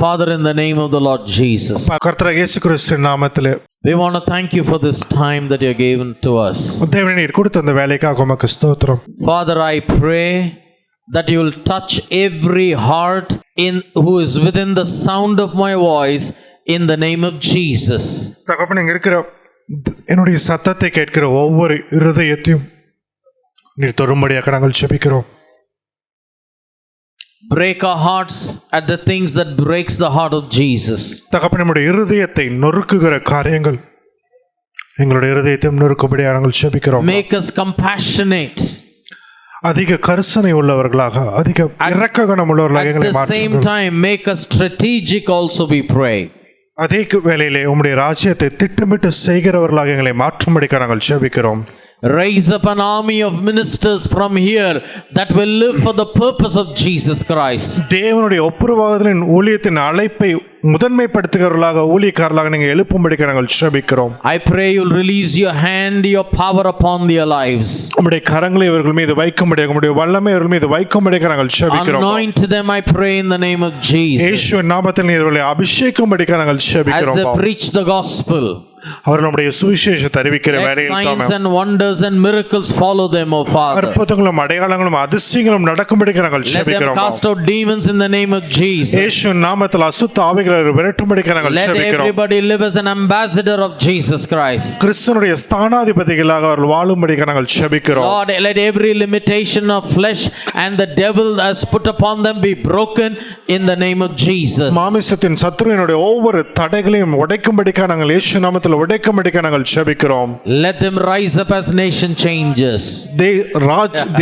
Father, in the name of the Lord Jesus, கர்த்தராகிய இயேசு கிறிஸ்துவின் நாமத்திலே we want to thank you for this time that you have given to us. தேவனே, நீர் கொடுத்த அந்த வேலைக்காக உமக்கு ஸ்தோத்திரம். Father, I pray that you will touch every heart who is within the sound of my voice in the name of Jesus. தகப்பனே, இங்க இருக்கிற என்னுடைய சத்தத்தை கேட்கிற ஒவ்வொரு இருதயத்தையும் நீர் தொடும்படியாக நாங்கள் ஜெபிக்கிறோம். Break our hearts at the things that breaks the heart of Jesus. தகப்பனே, நம்முடைய இருதயத்தை நொறுக்குகிற காரியங்கள் எங்களுடைய இருதயத்தை நொறுக்கும்படியாக நாங்கள் ஜெபிக்கிறோம். Make us compassionate. அதிக கருணை உள்ளவர்களாக, அதிக இரக்க குணம் உள்ளவர்களாக எங்களை மாற்றுங்கள். At the same time, make us strategic also, we pray. அதே வேளையிலே உம்முடைய ராஜ்யத்தை திட்டமிட்டு செய்கிறவர்களாக எங்களை மாற்றும்படியாக நாங்கள் ஜெபிக்கிறோம். Raise up an army of ministers from here that will live for the purpose of Jesus Christ. தேவனுடைய ஒப்புரவாகுதலின் ஊழியத்தின் அழைப்பை முதன்மைப்படுத்துகிறவர்களாக, ஊழியக்காரர்களாக நீங்கள் எழுப்பும்படியாக நாங்கள் ஜெபிக்கிறோம். I pray you'll release your hand, your power upon their lives. உம்முடைய கரங்களை இவர்கள் மீது வைக்கும்படியாக, உம்முடைய வல்லமை இவர்கள் மீது வைக்கும்படியாக நாங்கள் ஜெபிக்கிறோம். Anoint them, I pray, in the name of Jesus. இயேசுவின் நாமத்தில் இவர்களை அபிஷேகம்படியாக நாங்கள் ஜெபிக்கிறோம். As they preach the gospel, அவர் நம்முடைய சுவிசேஷத்தை அறிவிக்கிற Let வேலையில் signs and wonders and miracles follow them, O Father. அற்புதங்களும் அடையாளங்களும் அதிசயங்களும் நடக்கும்படிக்கு நாங்கள் Let them ஜெபிக்கிறோம். cast out demons in the name of Jesus. இயேசு நாமத்தில் அசுத்த ஆவிகளை விரட்டும்படிக்கு நாங்கள் Let ஜெபிக்கிறோம். everybody live as an ambassador of Jesus Christ. கிறிஸ்துவினுடைய ஸ்தானாதிபதிகளாக அவர்கள் வாழும்படிக்கு நாங்கள் ஜெபிக்கிறோம். Lord, let every limitation of flesh and the devil has put upon them be broken in the name of Jesus. மாமிசத்தின் சத்துருவினுடைய ஒவ்வொரு தடைகளையும் உடைக்கும்படிக்கு நாங்கள் இயேசு நாமத்தில் உடைக்கும்படிக்கு நாங்கள் ஜெபிக்கிறோம். Let them rise up as nation changers.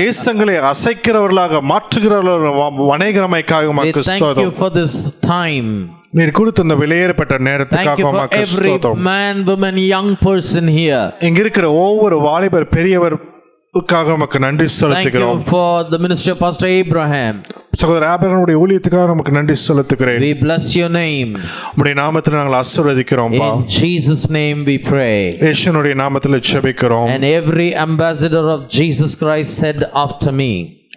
தேசங்களை அசைக்கிறவர்களாக மாற்றுகிறவர்களாக அநேகரமைக்காக We உமக்கு thank you ஸ்தோத்திரம். for this time. நீர் கொடுத்த இந்த விலையேறப்பட்ட Thank நேரத்துக்காக you for உமக்கு every ஸ்தோத்திரம். man, woman, young person here. இங்க இருக்கிற ஒவ்வொரு வாலிபர் பெரியவருக்காக உமக்கு நன்றி Thank செலுத்துகிறோம். you for the ministry of Pastor Abraham. சகோதரர் ஆபிரகாமுடைய ஊழியத்துக்காக நமக்கு நன்றி செலுத்துகிறேன். We bless your name. உம்முடைய நாமத்தில் நாங்கள் ஆசீர்வதிக்கிறோம். In Jesus' name we pray. இயேசுவினுடைய நாமத்தில் ஜெபிக்கிறோம். And every ambassador of Jesus Christ said after me,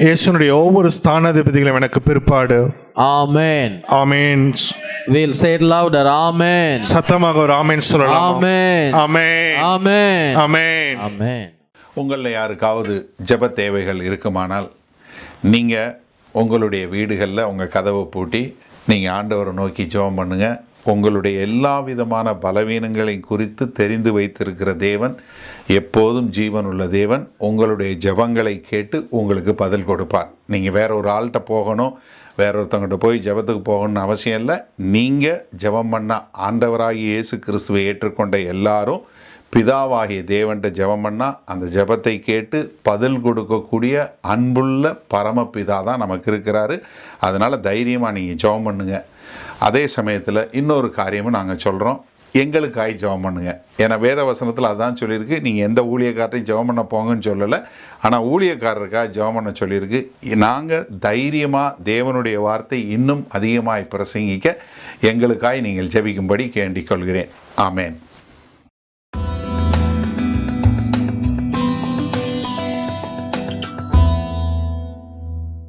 இயேசுவினுடைய ஒவ்வொரு ஸ்தானாதிபதிகளும் எனக்கு பிற்பாடு Amen. Amen. We'll say it louder. Amen. சத்தமாக ஒரு ஆமென் சொல்லலாம். Amen. ஆமென். Amen. ஆமென். Amen. உங்களில் யாருக்காவது ஜெப தேவைகள் இருக்குமானால் நீங்கள் உங்களுடைய வீடுகளில் உங்கள் கதவை பூட்டி நீங்கள் ஆண்டவரை நோக்கி ஜெபம் பண்ணுங்கள். உங்களுடைய எல்லா விதமான பலவீனங்களை குறித்து தெரிந்து வைத்திருக்கிற தேவன், எப்போதும் ஜீவன் உள்ள தேவன், உங்களுடைய ஜெபங்களை கேட்டு உங்களுக்கு பதில் கொடுப்பார். நீங்கள் வேற ஒரு ஆள்கிட்ட போகணும், வேற ஒருத்தவங்கிட்ட போய் ஜெபத்துக்கு போகணும்னு அவசியம் இல்லை. நீங்கள் ஜெபம் பண்ண ஆண்டவராகிய இயேசு கிறிஸ்துவை ஏற்றுக்கொண்ட எல்லாரும் பிதாவாகிய தேவன்கிட்ட ஜெபம் பண்ணால் அந்த ஜெபத்தை கேட்டு பதில் கொடுக்கக்கூடிய அன்புள்ள பரமபிதா தான் நமக்கு இருக்கிறாரு. அதனால் தைரியமாக நீங்கள் ஜெபம் பண்ணுங்கள். அதே சமயத்தில் இன்னொரு காரியமும் நாங்கள் சொல்கிறோம், எங்களுக்காய் ஜெபம் பண்ணுங்கள். ஏன்னா வேத வசனத்தில் அதான் சொல்லியிருக்கு, நீங்கள் எந்த ஊழியக்காரரையும் ஜெபம் பண்ண போங்கன்னு சொல்லலை, ஆனால் ஊழியக்காரருக்காக ஜெபம் பண்ண சொல்லியிருக்கு. நாங்கள் தைரியமாக தேவனுடைய வார்த்தை இன்னும் அதிகமாய் பிரசங்கிக்க எங்களுக்காய் நீங்கள் ஜெபிக்கும்படி கேண்டிக் கொள்கிறேன். ஆமேன்.